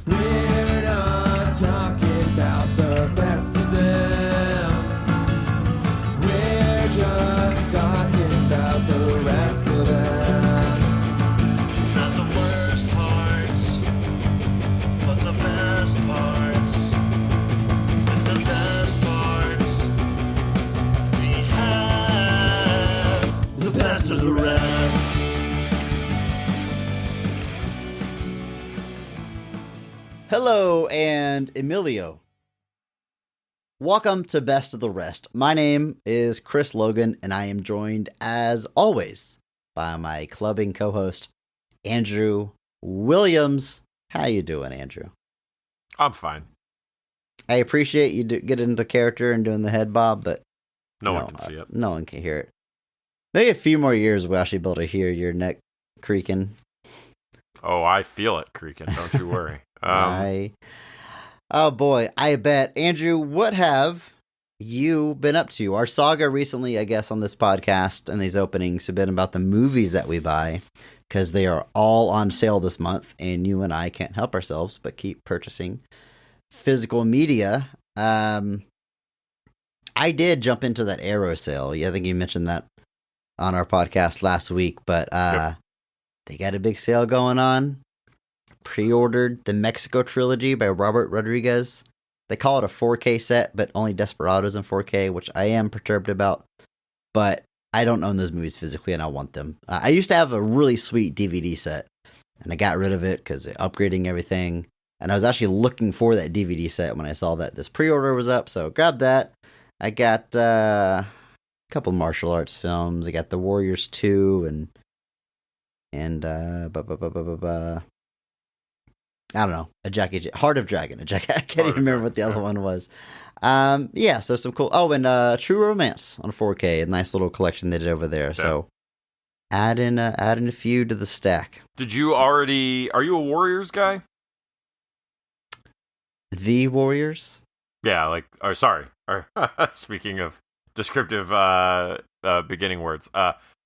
We're not talking about the best of them. We're just talking about the rest of them. Not the worst parts, but the best parts. And the best parts we have. The best of the rest. Hello and Emilio. Welcome to Best of the Rest. My name is Chris Logan, and I am joined, as always, by my clubbing co-host, Andrew Williams. How you doing, Andrew? I'm fine. I appreciate you getting into character and doing the head bob, but No one can see it. No one can hear it. Maybe a few more years we'll actually be able to hear your neck creaking. Oh, I feel it creaking. Don't you worry. Oh boy, I bet. Andrew, what have you been up to? Our saga recently, I guess, on this podcast and these openings have been about the movies that we buy, because they are all on sale this month, and you and I can't help ourselves but keep purchasing physical media. I did jump into that Arrow sale. Yeah, I think you mentioned that on our podcast last week, but Yep. They got a big sale going on. Pre-ordered the Mexico trilogy by Robert Rodriguez. They call it a 4K set, but only Desperado's in 4K, which I am perturbed about. But I don't own those movies physically, and I want them. I used to have a really sweet DVD set, and I got rid of it because upgrading everything. And I was actually looking for that DVD set when I saw that this pre-order was up, so grabbed that. I got a couple martial arts films. I got The Warriors 2 and I don't know, Heart of Dragon. I can't even remember what the other one was. Yeah, so some cool. Oh, and True Romance on 4K, a nice little collection they did over there. Yeah. So adding a few to the stack. Did you already? Are you a Warriors guy? The Warriors? Yeah, like. Or sorry. Or speaking of descriptive beginning words,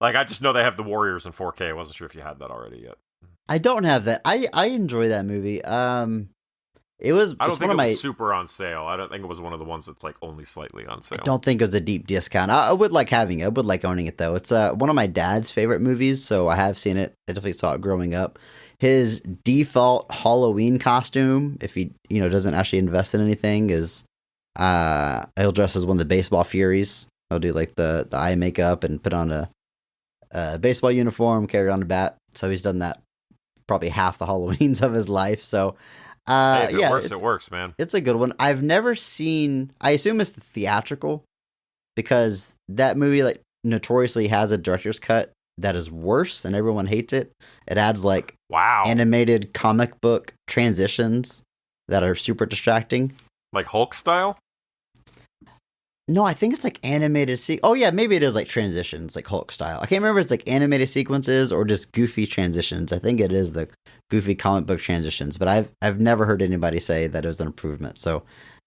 like I just know they have the Warriors in 4K. I wasn't sure if you had that already yet. I don't have that. I enjoy that movie. It was. I don't think it was super on sale. I don't think it was one of the ones that's like only slightly on sale. I don't think it was a deep discount. I would like having it. I would like owning it though. It's one of my dad's favorite movies, so I have seen it. I definitely saw it growing up. His default Halloween costume, if he doesn't actually invest in anything, is he'll dress as one of the baseball Furies. He'll do like the eye makeup and put on a baseball uniform, carry around a bat. So he's done that probably half the Halloweens of his life. So, hey, if it works, man. It's a good one. I've never seen. I assume it's the theatrical, because that movie like notoriously has a director's cut that is worse, and everyone hates it. It adds like animated comic book transitions that are super distracting, like Hulk style. No, I think it's like animated oh yeah, maybe it is like transitions, like Hulk style. I can't remember if it's like animated sequences or just goofy transitions. I think it is the goofy comic book transitions, but I've never heard anybody say that it was an improvement. So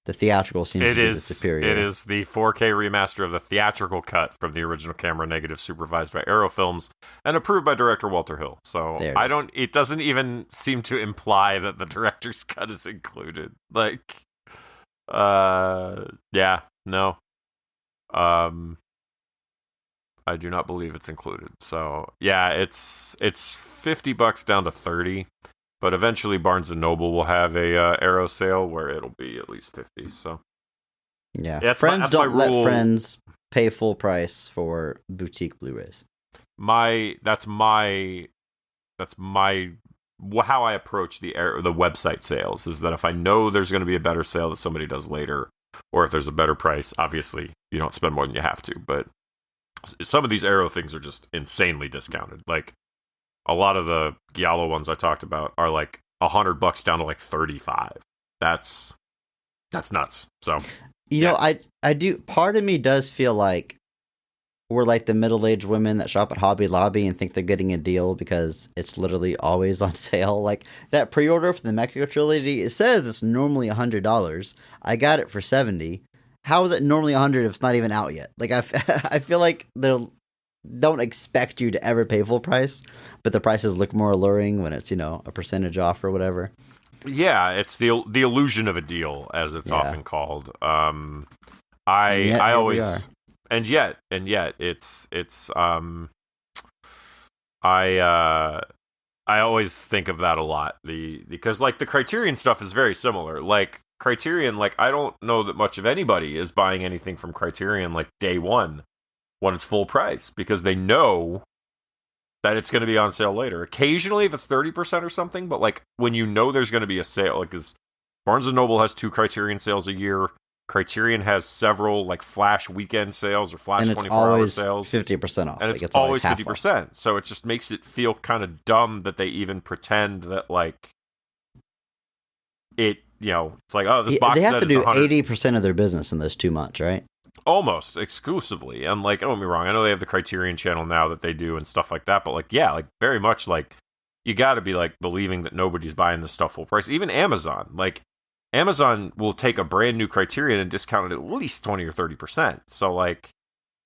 the theatrical seems to be the superior. It is the 4K remaster of the theatrical cut from the original camera negative, supervised by Arrow Films and approved by director Walter Hill. So it doesn't even seem to imply that the director's cut is included. Like, yeah, no. I do not believe it's included. So yeah, it's $50 down to $30, but eventually Barnes and Noble will have a Arrow sale where it'll be at least $50. So yeah, friends don't let friends pay full price for boutique Blu-rays. That's how I approach the website sales, is that if I know there's going to be a better sale that somebody does later, or if there's a better price, obviously you don't spend more than you have to. But some of these Arrow things are just insanely discounted. Like a lot of the Giallo ones I talked about are like $100 down to like $35. That's nuts. So I do. Part of me does feel like we're like the middle-aged women that shop at Hobby Lobby and think they're getting a deal because it's literally always on sale. Like that pre-order for the Mexico trilogy, it says it's normally $100. I got it for $70. How is it normally $100 if it's not even out yet? Like I feel like they don't expect you to ever pay full price, but the prices look more alluring when it's a percentage off or whatever. Yeah, it's the illusion of a deal, as it's Yeah. often called. And yet, I here we are. always and yet it's I always think of that a lot. Because like the Criterion stuff is very similar. Like Criterion, like I don't know that much of anybody is buying anything from Criterion like day one when it's full price, because they know that it's going to be on sale later. Occasionally, if it's 30% or something, but like when you know there's going to be a sale, like because Barnes & Noble has 2 Criterion sales a year. Criterion has several like flash weekend sales or flash And it's 24-hour always sales. 50% off. And Like, it's always always half 50%. So it just makes it feel kind of dumb that they even pretend that like it, it's like, oh, this box They have set to is do 100 80% of their business in those 2 months, right? almost exclusively. And like, don't get me wrong, I know they have the Criterion channel now that they do and stuff like that, but like, yeah, like very much like you got to be like believing that nobody's buying this stuff full price. Even Amazon, like Amazon will take a brand new Criterion and discount it at least 20 or 30%. So like,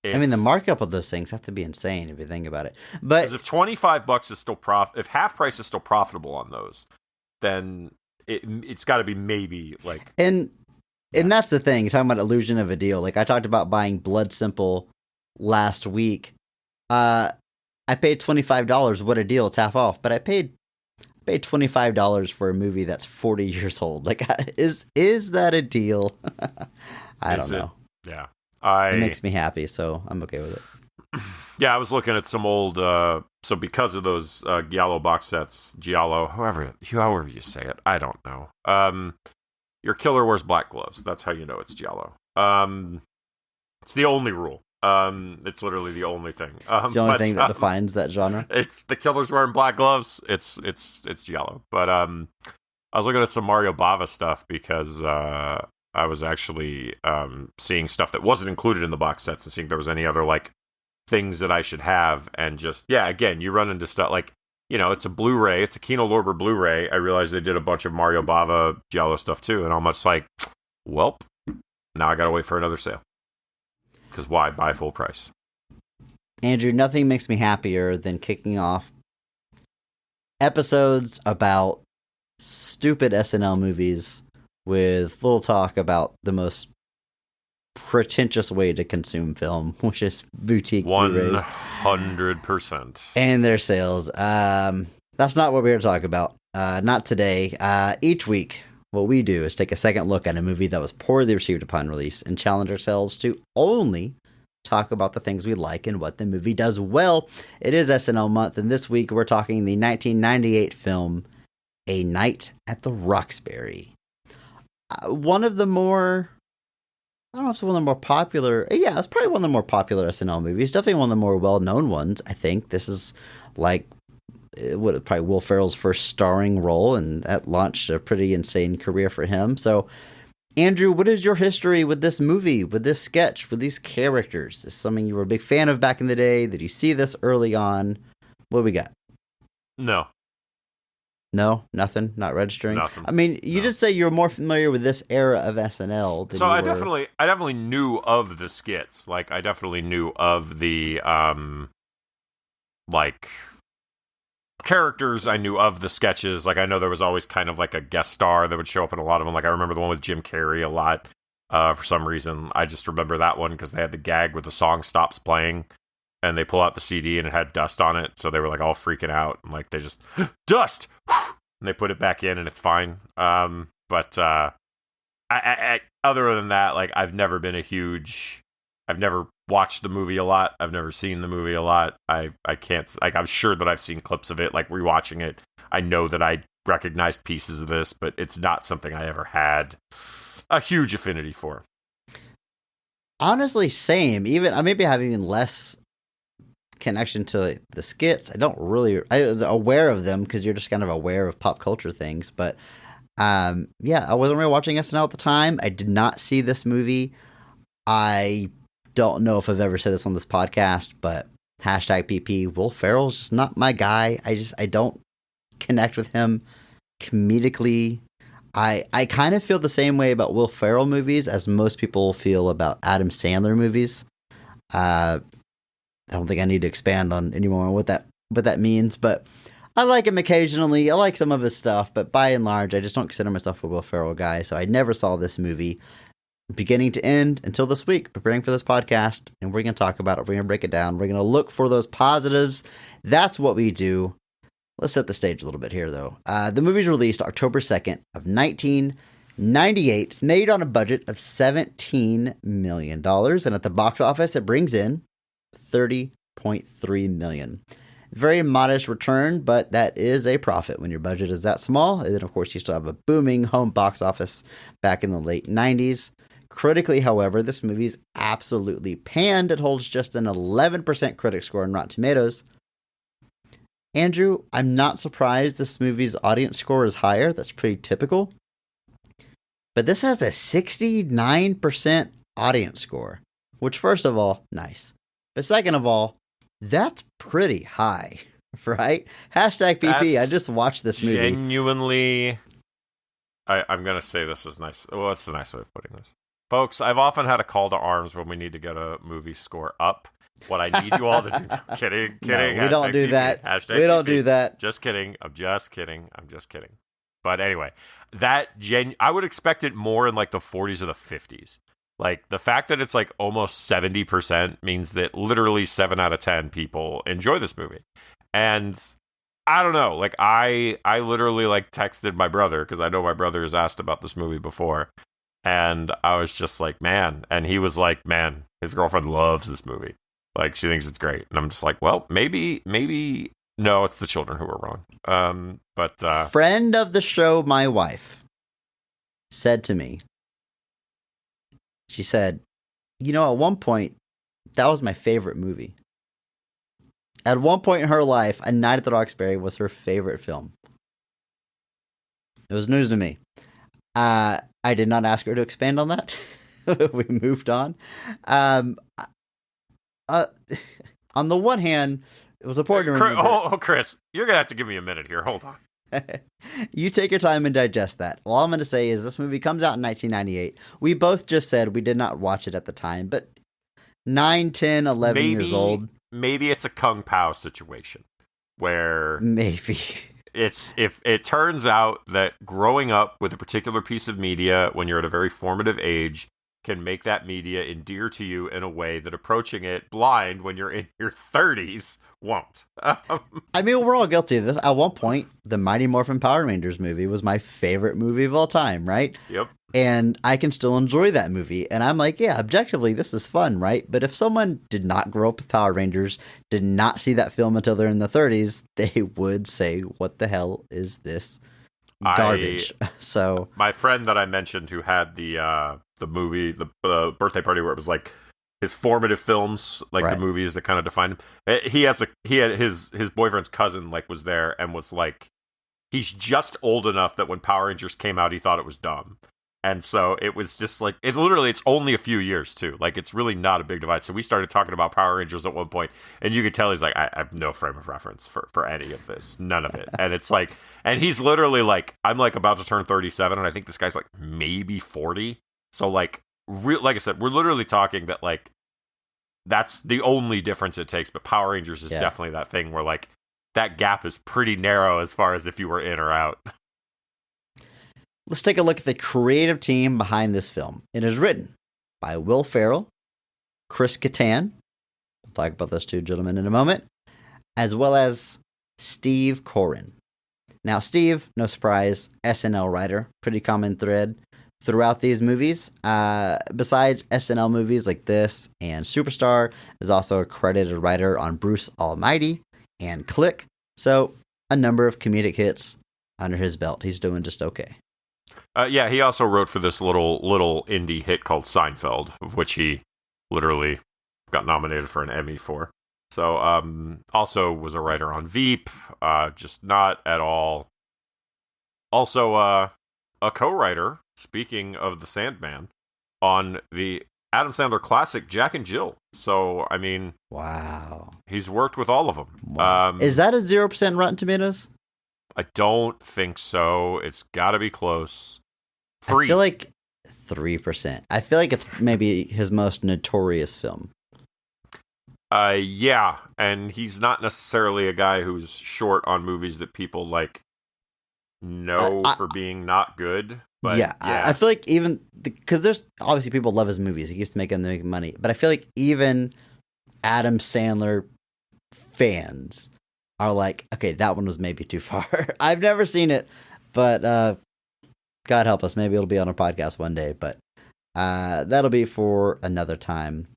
I mean, the markup of those things have to be insane if you think about it. But because if $25 is still if half price is still profitable on those, then it's got to be maybe like. And that's the thing. Talking about illusion of a deal. Like I talked about buying Blood Simple last week. I paid $25. What a deal! It's half off. But I paid $25 for a movie that's 40 years old. Like, is that a deal? I don't know. Yeah, it makes me happy, so I'm okay with it. Yeah, I was looking at some old. So because of those Giallo box sets, Giallo, however you say it, I don't know. Your killer wears black gloves. That's how you know it's Giallo. It's the only rule. It's literally the only thing. It's the only thing that defines that genre. It's the killer's wearing black gloves. It's Giallo. But I was looking at some Mario Bava stuff because I was actually seeing stuff that wasn't included in the box sets and seeing if there was any other like things that I should have, and just again, you run into stuff like, it's a Blu-ray, it's a Kino Lorber Blu-ray. I realized they did a bunch of Mario Bava Giallo stuff too, and I'm just like, well, now I gotta wait for another sale. Because why buy full price? Andrew, nothing makes me happier than kicking off episodes about stupid SNL movies with little talk about the most pretentious way to consume film, which is boutique Blu-rays. 100%. And their sales. That's not what we're here to talk about. Not today. Each week, what we do is take a second look at a movie that was poorly received upon release and challenge ourselves to only talk about the things we like and what the movie does well. It is SNL month, and this week we're talking the 1998 film A Night at the Roxbury. One of the more... I don't know if it's one of the more popular... Yeah, it's probably one of the more popular SNL movies. Definitely one of the more well-known ones, I think. This is like... probably Will Ferrell's first starring role, and that launched a pretty insane career for him. So, Andrew, what is your history with this movie, with this sketch, with these characters? Is this something you were a big fan of back in the day? Did you see this early on? What do we got? No, nothing, not registering. Nothing. I mean, you did say you're more familiar with this era of SNL than so you I were... definitely knew of the skits. Like I definitely knew of the like characters. I knew of the sketches. Like I know there was always kind of like a guest star that would show up in a lot of them. Like I remember the one with Jim Carrey a lot. For some reason, I just remember that one because they had the gag where the song stops playing and they pull out the CD and it had dust on it. So they were like all freaking out and like they just dust and they put it back in and it's fine. But I other than that, like I've never watched the movie a lot. I've never seen the movie a lot. I can't, like, I'm sure that I've seen clips of it, like rewatching it. I know that I recognized pieces of this, but it's not something I ever had a huge affinity for. Honestly, same. Even I maybe have even less connection to the skits. I was aware of them because you're just kind of aware of pop culture things. But yeah, I wasn't really watching SNL at the time. I did not see this movie. I don't know if I've ever said this on this podcast, but hashtag PP, Will Ferrell's just not my guy. I don't connect with him comedically. I kind of feel the same way about Will Ferrell movies as most people feel about Adam Sandler movies. I don't think I need to expand on anymore on what that means, but I like him occasionally. I like some of his stuff, but by and large, I just don't consider myself a Will Ferrell guy. So I never saw this movie beginning to end until this week, preparing for this podcast. And we're going to talk about it. We're going to break it down. We're going to look for those positives. That's what we do. Let's set the stage a little bit here, though. The movie's released October 2nd of 1998. It's made on a budget of $17 million. And at the box office, it brings in $30.3 million. Very modest return, but that is a profit when your budget is that small. And then, of course, you still have a booming home box office back in the late 90s. Critically, however, this movie is absolutely panned. It holds just an 11% critic score on Rotten Tomatoes. Andrew, I'm not surprised this movie's audience score is higher. That's pretty typical. But this has a 69% audience score, which, first of all, nice. But second of all, that's pretty high, right? Hashtag PP. I just watched this movie. Genuinely, I'm going to say this is nice. Well, that's the nice way of putting this. Folks, I've often had a call to arms when we need to get a movie score up. What I need you all to do. No, kidding. No, we don't do PP, that. Hashtag We don't PP. do that. Just kidding. I'm just kidding. But anyway, I would expect it more in like the 40s or the 50s. Like, the fact that it's like almost 70% means that literally 7 out of 10 people enjoy this movie. And I don't know, like, I literally like texted my brother, because I know my brother has asked about this movie before. And I was just like, man. And he was like, man, his girlfriend loves this movie. Like, she thinks it's great. And I'm just like, well, maybe, no, it's the children who were wrong. Friend of the show, my wife, said to me, she said, you know, at one point, that was my favorite movie. At one point in her life, A Night at the Roxbury was her favorite film. It was news to me. I did not ask her to expand on that. We moved on. On the one hand, it was important to remember. Chris, you're going to have to give me a minute here. Hold on. You take your time and digest that. All I'm going to say is this movie comes out in 1998. We both just said we did not watch it at the time, but 9, 10, 11 years old. Maybe it's a Kung Pao situation where maybe it's if it turns out that growing up with a particular piece of media when you're at a very formative age can make that media endear to you in a way that approaching it blind when you're in your 30s won't. I mean, we're all guilty of this. At one point, the Mighty Morphin Power Rangers movie was my favorite movie of all time, right? Yep. And I can still enjoy that movie. And I'm like, yeah, objectively, this is fun, right? But if someone did not grow up with Power Rangers, did not see that film until they're in the 30s, they would say, what the hell is this garbage? So my friend that I mentioned who had the movie, the birthday party where it was like his formative films, like right. The movies that kind of defined him. He had his boyfriend's cousin like was there and was like, he's just old enough that when Power Rangers came out, he thought it was dumb. And so it was just like, it's only a few years too. Like, it's really not a big divide. So we started talking about Power Rangers at one point, and you could tell he's like, I have no frame of reference for any of this. None of it. And it's like, and he's literally like, I'm like about to turn 37, and I think this guy's like maybe 40. So like, like I said, we're literally talking that like, that's the only difference it takes. But Power Rangers is definitely that thing where like, that gap is pretty narrow as far as if you were in or out. Let's take a look at the creative team behind this film. It is written by Will Ferrell, Chris Kattan, we'll talk about those two gentlemen in a moment, as well as Steve Coren. Now, Steve, no surprise, SNL writer, pretty common thread throughout these movies. Besides SNL movies like this and Superstar, is also a credited writer on Bruce Almighty and Click. So, a number of comedic hits under his belt. He's doing just okay. Yeah, he also wrote for this little indie hit called Seinfeld, of which he literally got nominated for an Emmy for. So, also was a writer on Veep, just not at all. Also, a co-writer, speaking of the Sandman, on the Adam Sandler classic Jack and Jill. So, I mean, wow, he's worked with all of them. Wow. Is that a 0% Rotten Tomatoes? I don't think so. It's got to be close. 3. I feel like 3%. I feel like it's maybe his most notorious film. Yeah, and he's not necessarily a guy who's short on movies that people like know for being not good. But yeah, I feel like even because there's obviously people love his movies. He keeps making money, but I feel like even Adam Sandler fans are like, okay, that one was maybe too far. I've never seen it, but God help us, maybe it'll be on a podcast one day. But that'll be for another time.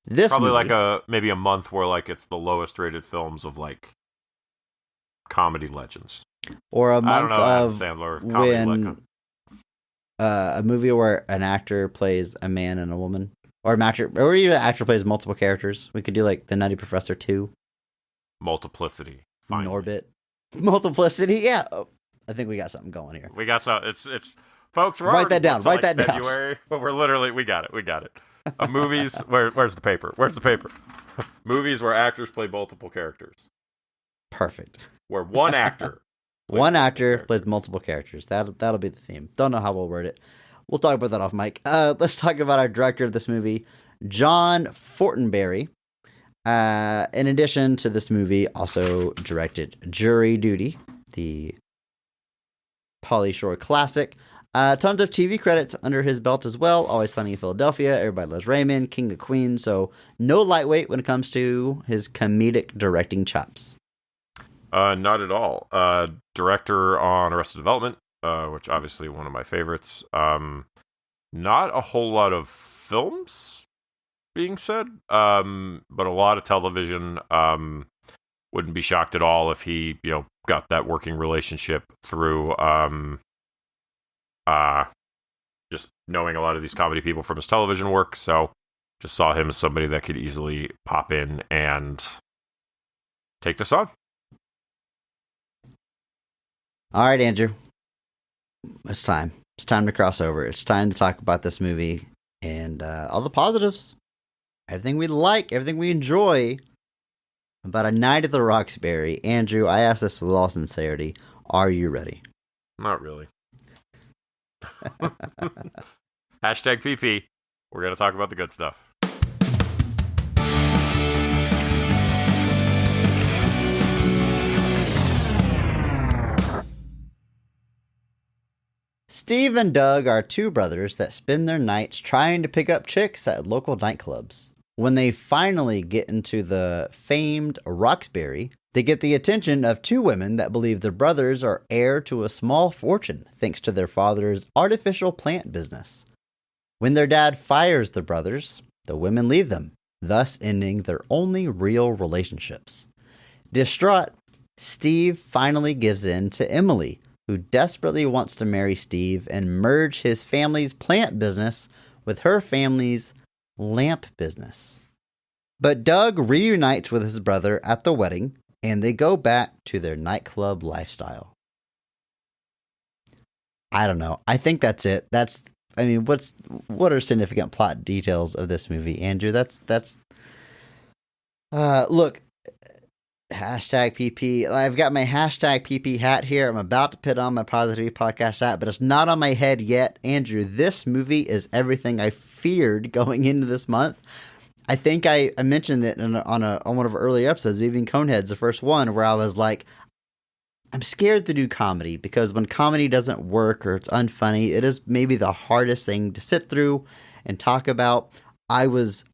This probably movie, like maybe a month where like it's the lowest rated films of like comedy legends. or a I don't month know Adam of Sandler comedy when a movie where an actor plays a man and a woman, or an actor plays multiple characters. We could do like The Nutty Professor 2, Multiplicity. Finally. Norbit, Multiplicity. Yeah, I think we got something going here. We got some. It's folks. We're Write that already down, up to, write that down. February, but we're literally we got it. Movies. Where's the paper? Where's the paper? Movies where actors play multiple characters. Perfect. Where one actor. One actor plays multiple characters. That'll be the theme. Don't know how we'll word it. We'll talk about that off mic. Let's talk about our director of this movie, John Fortenberry. In addition to this movie, also directed Jury Duty, the Pauly Shore classic. Tons of TV credits under his belt as well. Always Sunny in Philadelphia, Everybody Loves Raymond, King of Queens. So no lightweight when it comes to his comedic directing chops. Not at all. Director on Arrested Development, which obviously one of my favorites. Not a whole lot of films being said, but a lot of television. Wouldn't be shocked at all if he, got that working relationship through just knowing a lot of these comedy people from his television work. So just saw him as somebody that could easily pop in and take this on. All right, Andrew. It's time. It's time to cross over. It's time to talk about this movie and all the positives. Everything we like, everything we enjoy about A Night at the Roxbury. Andrew, I ask this with all sincerity. Are you ready? Not really. Hashtag PP. We're going to talk about the good stuff. Steve and Doug are two brothers that spend their nights trying to pick up chicks at local nightclubs. When they finally get into the famed Roxbury, they get the attention of two women that believe their brothers are heir to a small fortune thanks to their father's artificial plant business. When their dad fires the brothers, the women leave them, thus ending their only real relationships. Distraught, Steve finally gives in to Emily, who desperately wants to marry Steve and merge his family's plant business with her family's lamp business. But Doug reunites with his brother at the wedding, and they go back to their nightclub lifestyle. I don't know. I think that's it. What are significant plot details of this movie, Andrew? Look, hashtag PP. I've got my hashtag PP hat here. I'm about to put on my Positivity Podcast hat, but it's not on my head yet. Andrew, this movie is everything I feared going into this month. I think I mentioned it on one of our earlier episodes, maybe in Coneheads, the first one, where I was like, I'm scared to do comedy because when comedy doesn't work or it's unfunny, it is maybe the hardest thing to sit through and talk about. I was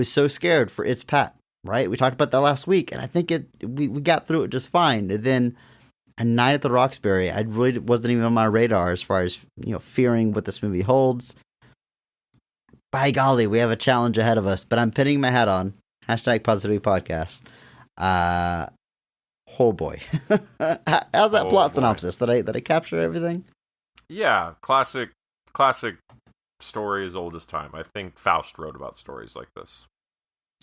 so scared for It's Pat, right? We talked about that last week, and I think we got through it just fine. And then A Night at the Roxbury, I really wasn't even on my radar as far as fearing what this movie holds. By golly, we have a challenge ahead of us, but I'm pinning my hat on. Hashtag Positivity Podcast. Oh boy. How's that plot synopsis? Did I capture everything? Yeah, classic story as old as time. I think Faust wrote about stories like this.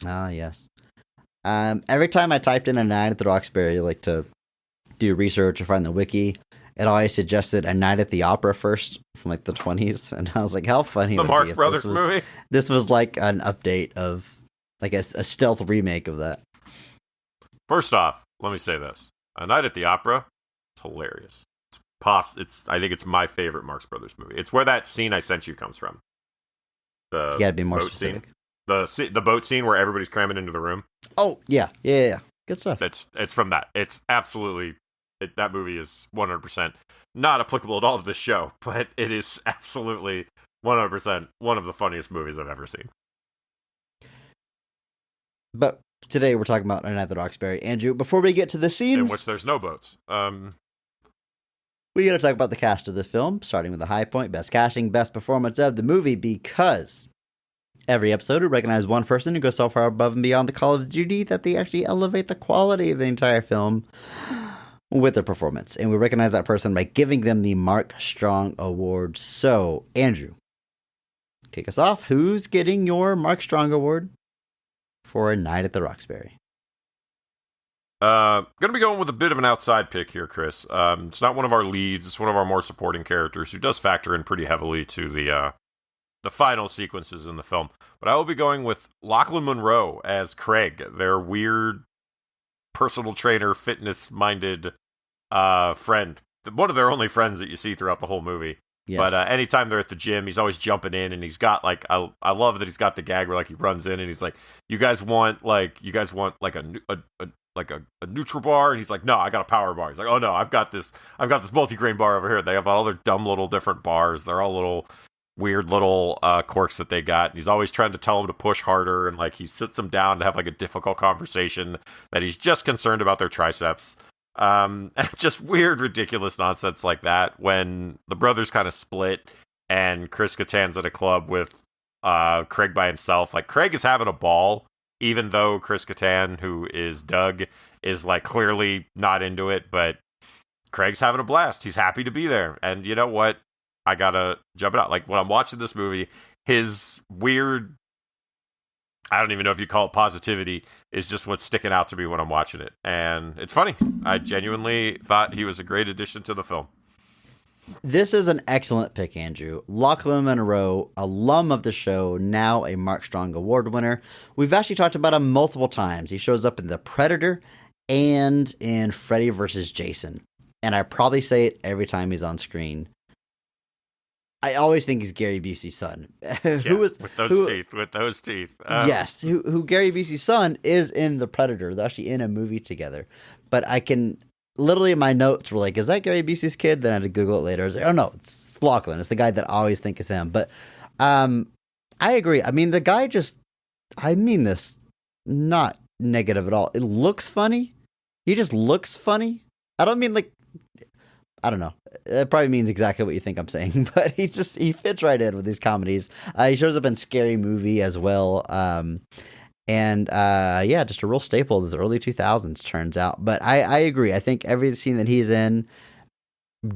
Ah, yes. Every time I typed in A Night at the Roxbury, like to do research or find the wiki, it always suggested A Night at the Opera first from like the 20s, and I was like, how funny the would Marx it be if Brothers movie? This was like an update of like a stealth remake of that. First off, let me say this. A Night at the Opera, it's hilarious. I think it's my favorite Marx Brothers movie. It's where that scene I sent you comes from. The You gotta be more boat specific. scene. The boat scene where everybody's cramming into the room. Oh, yeah. Good stuff. It's from that. It's absolutely that movie is 100% not applicable at all to this show, but it is absolutely 100% one of the funniest movies I've ever seen. But today we're talking about A Night at the Roxbury. Andrew, before we get to the scenes, In which there's no boats. we got to talk about the cast of the film, starting with the high point, best casting, best performance of the movie, because every episode we recognize one person who goes so far above and beyond the call of duty that they actually elevate the quality of the entire film with their performance. And we recognize that person by giving them the Mark Strong Award. So, Andrew, kick us off. Who's getting your Mark Strong Award for A Night at the Roxbury? Gonna be going with a bit of an outside pick here, Chris. It's not one of our leads. It's one of our more supporting characters who does factor in pretty heavily to the final sequences in the film. But I will be going with Lachlan Monroe as Craig, their weird personal trainer, fitness-minded friend. One of their only friends that you see throughout the whole movie. Yes. But anytime they're at the gym, he's always jumping in, and he's got like I love that he's got the gag where like he runs in and he's like, you guys want like a NutriBar? And he's like, no, I got a power bar. He's like, oh no, I've got this multigrain bar over here. They have all their dumb little different bars. They're all little weird little quirks that they got. And he's always trying to tell them to push harder, and like he sits them down to have like a difficult conversation that he's just concerned about their triceps. And just weird, ridiculous nonsense like that. When the brothers kind of split and Chris Kattan's at a club with Craig by himself, like Craig is having a ball, even though Chris Kattan, who is Doug, is like clearly not into it, but Craig's having a blast. He's happy to be there. And you know what? I gotta jump it out. Like when I'm watching this movie, his weird, I don't even know if you call it positivity, is just what's sticking out to me when I'm watching it. And it's funny. I genuinely thought he was a great addition to the film. This is an excellent pick, Andrew. Lachlan Monroe, alum of the show, now a Mark Strong Award winner. We've actually talked about him multiple times. He shows up in The Predator and in Freddy vs. Jason. And I probably say it every time he's on screen. I always think he's Gary Busey's son. With those teeth. Yes, who Gary Busey's son is in The Predator. They're actually in a movie together. But I can, literally my notes were like, is that Gary Busey's kid? Then I had to Google it later. I was like, oh no, it's Lachlan. It's the guy that I always think is him. But I agree. I mean, the guy just, I mean this not negative at all. It looks funny. He just looks funny. I don't mean like, I don't know. It probably means exactly what you think I'm saying, but he fits right in with these comedies. He shows up in Scary Movie as well. Just a real staple of the early 2000s, turns out. But I agree. I think every scene that he's in,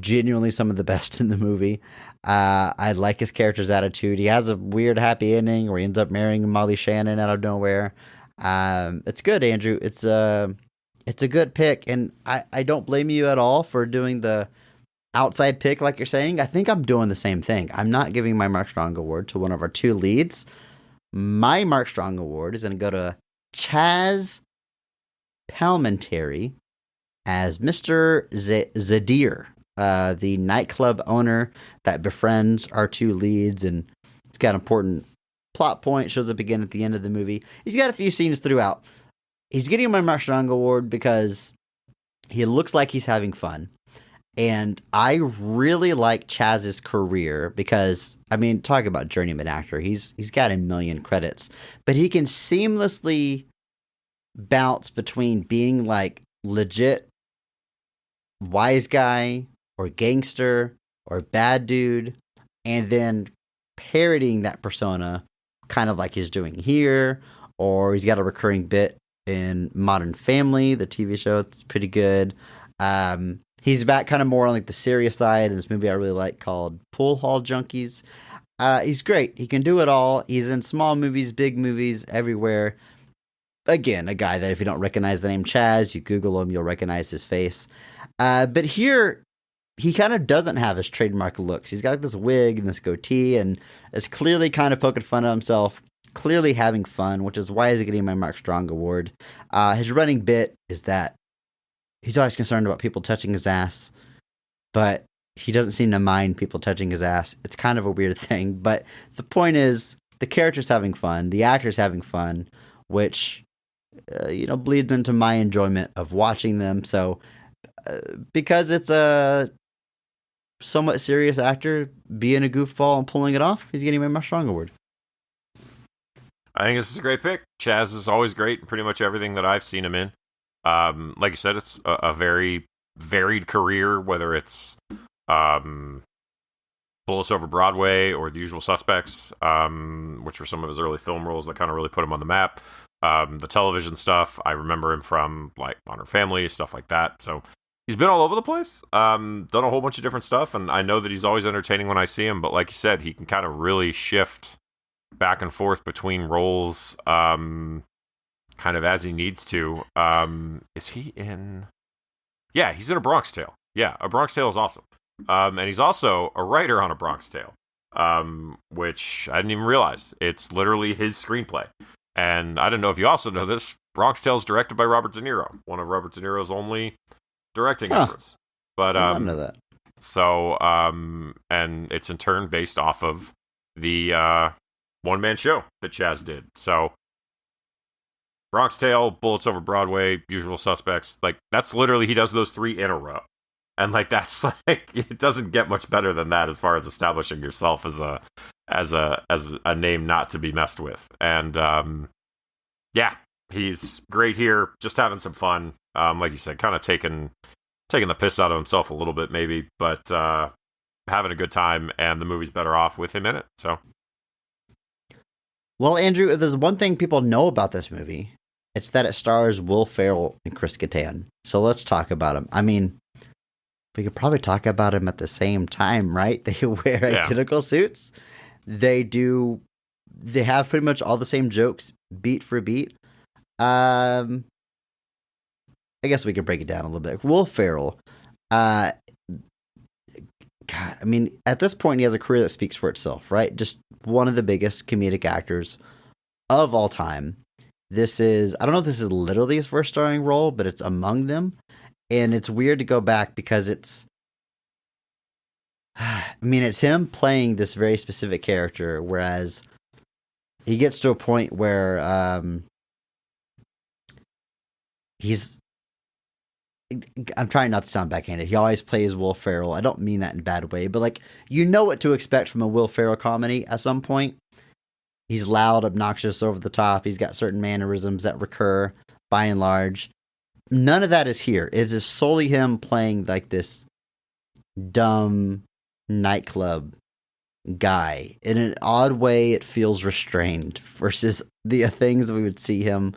genuinely some of the best in the movie. I like his character's attitude. He has a weird happy ending where he ends up marrying Molly Shannon out of nowhere. It's good, Andrew. It's a good pick, and I don't blame you at all for doing the outside pick like you're saying. I think I'm doing the same thing. I'm not giving my Mark Strong Award to one of our two leads. My Mark Strong Award is going to go to Chaz Palminteri as Mr. Zadir, the nightclub owner that befriends our two leads, and it's got important plot point, shows up again at the end of the movie. He's got a few scenes throughout. He's getting my Mark Strong Award because he looks like he's having fun. And I really like Chaz's career because, I mean, talk about journeyman actor. He's got a million credits, but he can seamlessly bounce between being like legit wise guy or gangster or bad dude, and then parodying that persona kind of like he's doing here, or he's got a recurring bit in Modern Family, the TV show. It's pretty good. He's back kind of more on like the serious side in this movie I really like called Pool Hall Junkies. He's great. He can do it all. He's in small movies, big movies, everywhere. Again, a guy that if you don't recognize the name Chaz, you Google him, you'll recognize his face. But here, he kind of doesn't have his trademark looks. He's got like this wig and this goatee, and is clearly kind of poking fun at himself, clearly having fun, which is why he's getting my Mark Strong Award. His running bit is that he's always concerned about people touching his ass, but he doesn't seem to mind people touching his ass. It's kind of a weird thing, but the point is, the character's having fun, the actor's having fun, which bleeds into my enjoyment of watching them. So because it's a somewhat serious actor being a goofball and pulling it off, he's getting my Mark Strong award. I think this is a great pick. Chaz is always great in pretty much everything that I've seen him in. Like you said, it's a very varied career, whether it's Bullets Over Broadway or The Usual Suspects, which were some of his early film roles that kind of really put him on the map. The television stuff, I remember him from like Modern Family, stuff like that. So he's been all over the place, done a whole bunch of different stuff, and I know that he's always entertaining when I see him, but like you said, he can kind of really shift back and forth between roles kind of as he needs to. Is he in... Yeah, he's in A Bronx Tale. Yeah, A Bronx Tale is awesome. And he's also a writer on A Bronx Tale, which I didn't even realize. It's literally his screenplay. And I don't know if you also know this, Bronx Tale is directed by Robert De Niro, one of Robert De Niro's only directing efforts. But I didn't know that. So, and it's in turn based off of the one-man show that Chaz did. So, Bronx Tale, Bullets Over Broadway, Usual Suspects, like that's literally, he does those 3 in a row. And like that's like, it doesn't get much better than that as far as establishing yourself as a name not to be messed with. And yeah, he's great here, just having some fun. Like you said, kind of taking the piss out of himself a little bit maybe, but having a good time, and the movie's better off with him in it. So, well, Andrew, if there's one thing people know about this movie, it's that it stars Will Ferrell and Chris Kattan. So let's talk about him. I mean, we could probably talk about him at the same time, right? They wear identical suits. They have pretty much all the same jokes, beat for beat. I guess we can break it down a little bit. Will Ferrell, God, I mean, at this point, he has a career that speaks for itself, right? Just one of the biggest comedic actors of all time. I don't know if this is literally his first starring role, but it's among them. And it's weird to go back because it's him playing this very specific character, whereas he gets to a point where I'm trying not to sound backhanded. He always plays Will Ferrell. I don't mean that in a bad way, but like, you know what to expect from a Will Ferrell comedy at some point. He's loud, obnoxious, over the top. He's got certain mannerisms that recur by and large. None of that is here. It's just solely him playing like this dumb nightclub guy. In an odd way, it feels restrained versus the things we would see him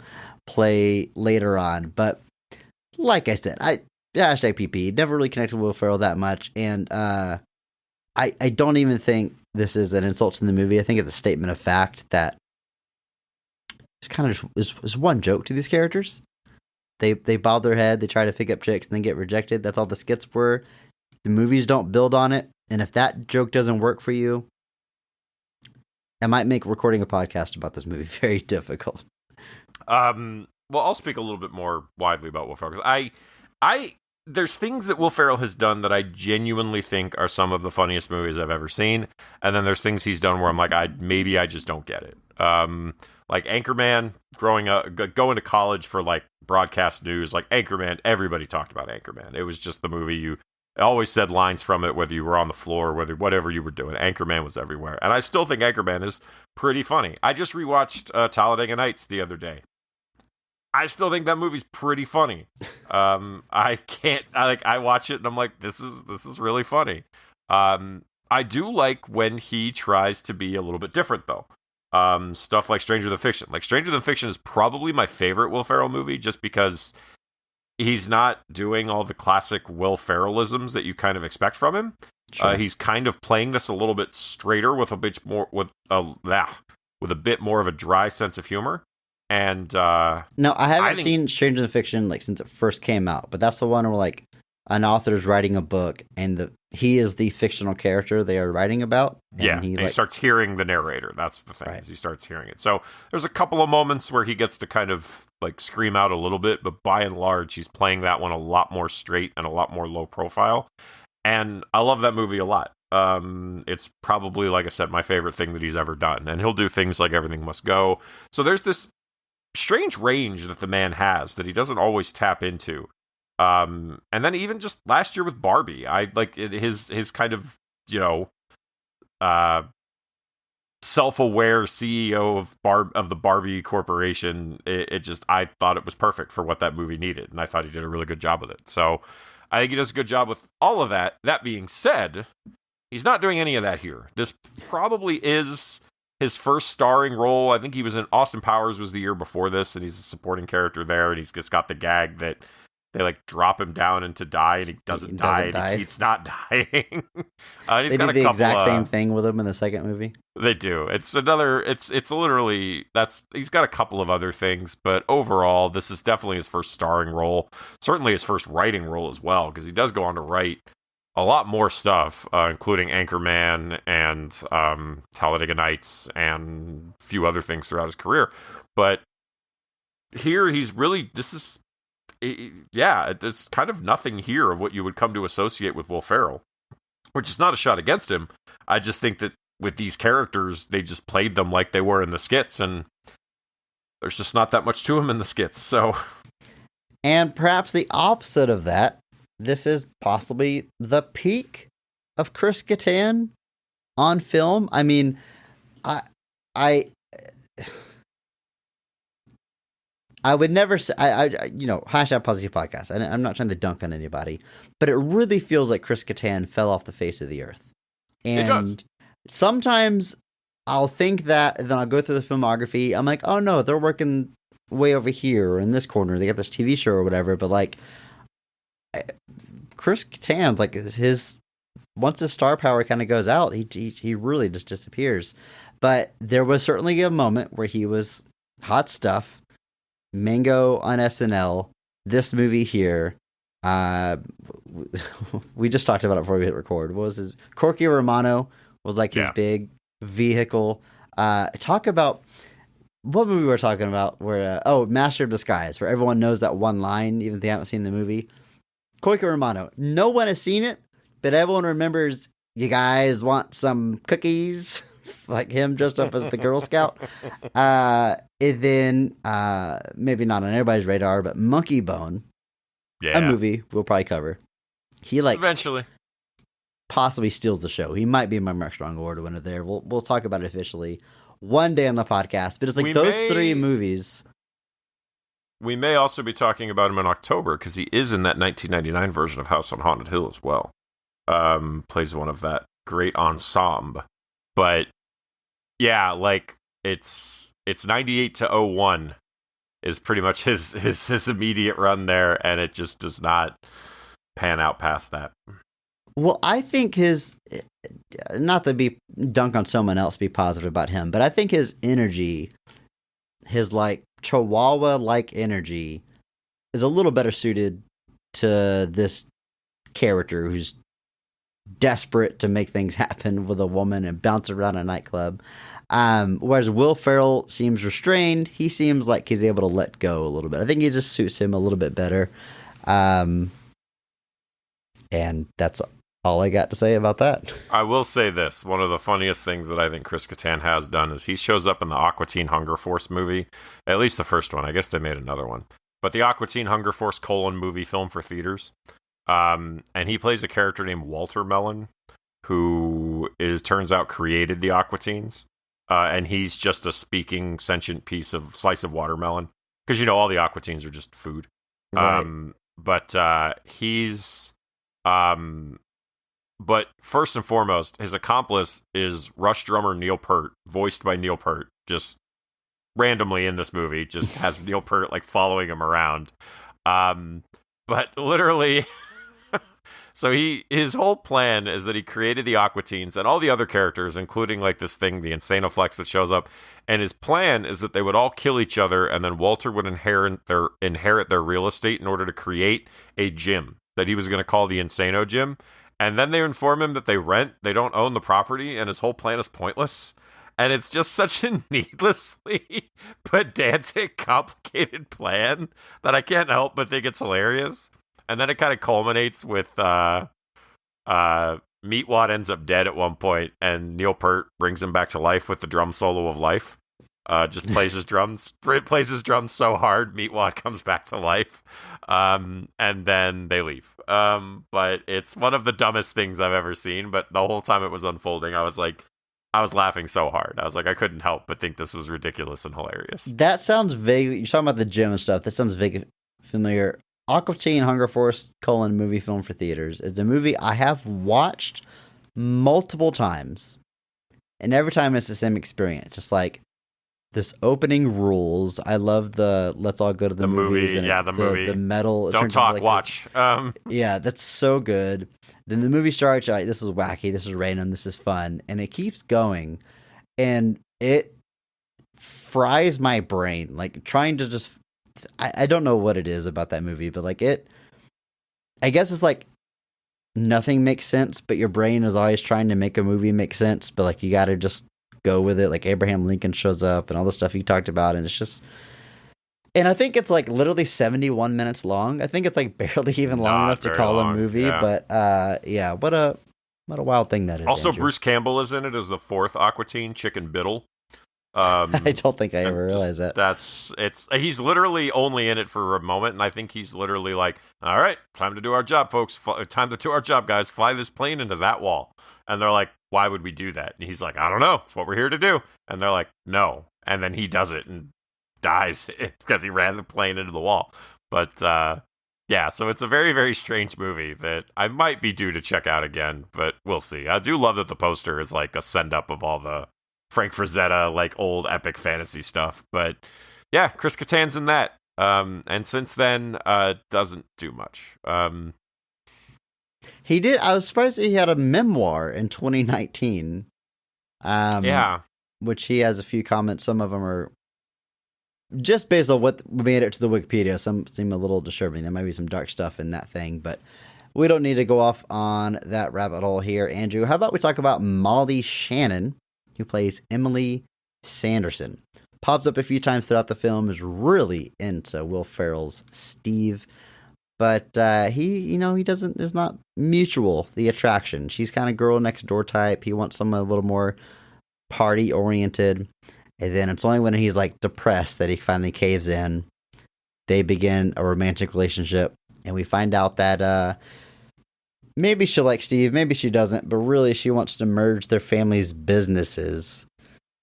play later on. But like I said, hashtag PP, never really connected with Will Ferrell that much. And I don't even think this is an insult to the movie. I think it's a statement of fact that it's kind of there's one joke to these characters. They bob their head, they try to pick up chicks, and then get rejected. That's all the skits were. The movies don't build on it. And if that joke doesn't work for you, it might make recording a podcast about this movie very difficult. Well, I'll speak a little bit more widely about Will Ferrell. There's things that Will Ferrell has done that I genuinely think are some of the funniest movies I've ever seen. And then there's things he's done where I'm like, I just don't get it. Like Anchorman, growing up, going to college for like broadcast news, like Anchorman, everybody talked about Anchorman. It was just the movie you always said lines from it, whether you were on the floor, whatever you were doing. Anchorman was everywhere. And I still think Anchorman is pretty funny. I just rewatched Talladega Nights the other day. I still think that movie's pretty funny. I watch it and I'm like, this is really funny. I do like when he tries to be a little bit different though. Stuff like Stranger Than Fiction. Like Stranger Than Fiction is probably my favorite Will Ferrell movie just because he's not doing all the classic Will Ferrellisms that you kind of expect from him. Sure. He's kind of playing this a little bit straighter with a bit more of a dry sense of humor. And no, I haven't seen Stranger Than Fiction like since it first came out, but that's the one where like an author's writing a book and he is the fictional character they are writing about. And he starts hearing the narrator. That's the thing, right. He starts hearing it. So there's a couple of moments where he gets to kind of like scream out a little bit, but by and large, he's playing that one a lot more straight and a lot more low profile. And I love that movie a lot. It's probably, like I said, my favorite thing that he's ever done. And he'll do things like Everything Must Go. So there's this strange range that the man has that he doesn't always tap into. And then even just last year with Barbie, I like his kind of, self-aware CEO of the Barbie Corporation. I thought it was perfect for what that movie needed, and I thought he did a really good job with it. So I think he does a good job with all of that. That being said, he's not doing any of that here. This probably is his first starring role. I think he was in Austin Powers was the year before this, and he's a supporting character there, and he's just got the gag that they like drop him down and to die, and he doesn't die. He keeps not dying. They do the exact same thing with him in the second movie. They do. It's literally he's got a couple of other things, but overall, this is definitely his first starring role. Certainly his first writing role as well, because he does go on to write a lot more stuff, including Anchorman and Talladega Nights and a few other things throughout his career. But here, there's kind of nothing here of what you would come to associate with Will Ferrell, which is not a shot against him. I just think that with these characters, they just played them like they were in the skits, and there's just not that much to him in the skits. So, and perhaps the opposite of that, this is possibly the peak of Chris Kattan on film. I mean, I would never say, hashtag positive podcast. I'm not trying to dunk on anybody, but it really feels like Chris Kattan fell off the face of the earth. And it does. Sometimes I'll think that, and then I'll go through the filmography. I'm like, oh no, they're working way over here or in this corner. They got this TV show or whatever. But like, Chris Kattan, like once his star power kind of goes out, he really just disappears. But there was certainly a moment where he was hot stuff. Mango on SNL, this movie here, we just talked about it before we hit record. What was his? Corky Romano was like his big vehicle. Talk about what movie we're talking about where, Master of Disguise, where everyone knows that one line, even if they haven't seen the movie. Corky Romano, no one has seen it, but everyone remembers, you guys want some cookies? Like him dressed up as the Girl Scout. And then, maybe not on everybody's radar, but Monkey Bone, a movie we'll probably cover. He eventually possibly steals the show. He might be my Mark Strong Award winner there. We'll talk about it officially one day on the podcast. But it's like three movies. We may also be talking about him in October because he is in that 1999 version of House on Haunted Hill as well. Plays one of that great ensemble. But yeah, like it's 98 to 01 is pretty much his immediate run there, and it just does not pan out past that. Well, I think his, not to be dunk on someone else, be positive about him, but I think his energy, his like Chihuahua-like energy, is a little better suited to this character who's desperate to make things happen with a woman and bounce around a nightclub. Whereas Will Ferrell seems restrained. He seems like he's able to let go a little bit. I think it just suits him a little bit better. And that's all I got to say about that. I will say this. One of the funniest things that I think Chris Kattan has done is he shows up in the Aqua Teen Hunger Force movie. At least the first one. I guess they made another one. But the Aqua Teen Hunger Force : movie film for theaters. And he plays a character named Walter Mellon, who turns out created the Aqua Teens. And he's just a speaking, sentient slice of watermelon. Because, all the Aqua Teens are just food. Right. But first and foremost, his accomplice is Rush drummer Neil Peart, voiced by Neil Peart, just randomly in this movie, just has Neil Peart like following him around. But literally, so his whole plan is that he created the Aqua Teens and all the other characters, including like this thing, the Insanoflex that shows up. And his plan is that they would all kill each other, and then Walter would inherit their real estate in order to create a gym that he was going to call the Insano Gym. And then they inform him that they don't own the property, and his whole plan is pointless. And it's just such a needlessly pedantic, complicated plan that I can't help but think it's hilarious. And then it kind of culminates with Meatwad ends up dead at one point, and Neil Peart brings him back to life with the drum solo of life. Just plays his drums so hard, Meatwad comes back to life, and then they leave. But it's one of the dumbest things I've ever seen. But the whole time it was unfolding, I was laughing so hard. I was like, I couldn't help but think this was ridiculous and hilarious. That sounds vaguely. You're talking about the gym and stuff. That sounds familiar. Aqua Teen Hunger Force: movie film for theaters is a movie I have watched multiple times, and every time it's the same experience. It's like this opening rules. I love the let's all go to the movies. Movie. Yeah, the movie. The metal. Don't talk, watch. Yeah, that's so good. Then the movie starts. Like, this is wacky. This is random. This is fun, and it keeps going, and it fries my brain. Like trying to just. I don't know what it is about that movie, but like it. I guess it's like nothing makes sense, but your brain is always trying to make a movie make sense. But like you got to just go with it. Like Abraham Lincoln shows up and all the stuff you talked about, and it's just. And I think it's like literally 71 minutes long. I think it's like barely even long enough to call a movie. Yeah. But yeah, what a wild thing that is. Also, Andrew. Bruce Campbell is in it as the fourth Aqua Teen, Chicken Biddle. I don't think I ever realized that. He's literally only in it for a moment, and I think he's literally like, all right, time to do our job, folks. Time to do our job, guys. Fly this plane into that wall. And they're like, why would we do that? And he's like, I don't know. It's what we're here to do. And they're like, no. And then he does it and dies because he ran the plane into the wall. But yeah, so it's a very, very strange movie that I might be due to check out again, but we'll see. I do love that the poster is like a send up of all the Frank Frazetta, like old epic fantasy stuff. But yeah, Chris Kattan's in that. And since then, doesn't do much. He did. I was surprised he had a memoir in 2019. Yeah. Which he has a few comments. Some of them are just based on what made it to the Wikipedia. Some seem a little disturbing. There might be some dark stuff in that thing, but we don't need to go off on that rabbit hole here. Andrew, how about we talk about Molly Shannon, who plays Emily Sanderson. Pops up a few times throughout the film, is really into Will Ferrell's Steve. But he is not mutual, the attraction. She's kind of girl next door type. He wants someone a little more party oriented. And then it's only when he's like depressed that he finally caves in. They begin a romantic relationship. And we find out that maybe she'll like Steve, maybe she doesn't, but really she wants to merge their family's businesses.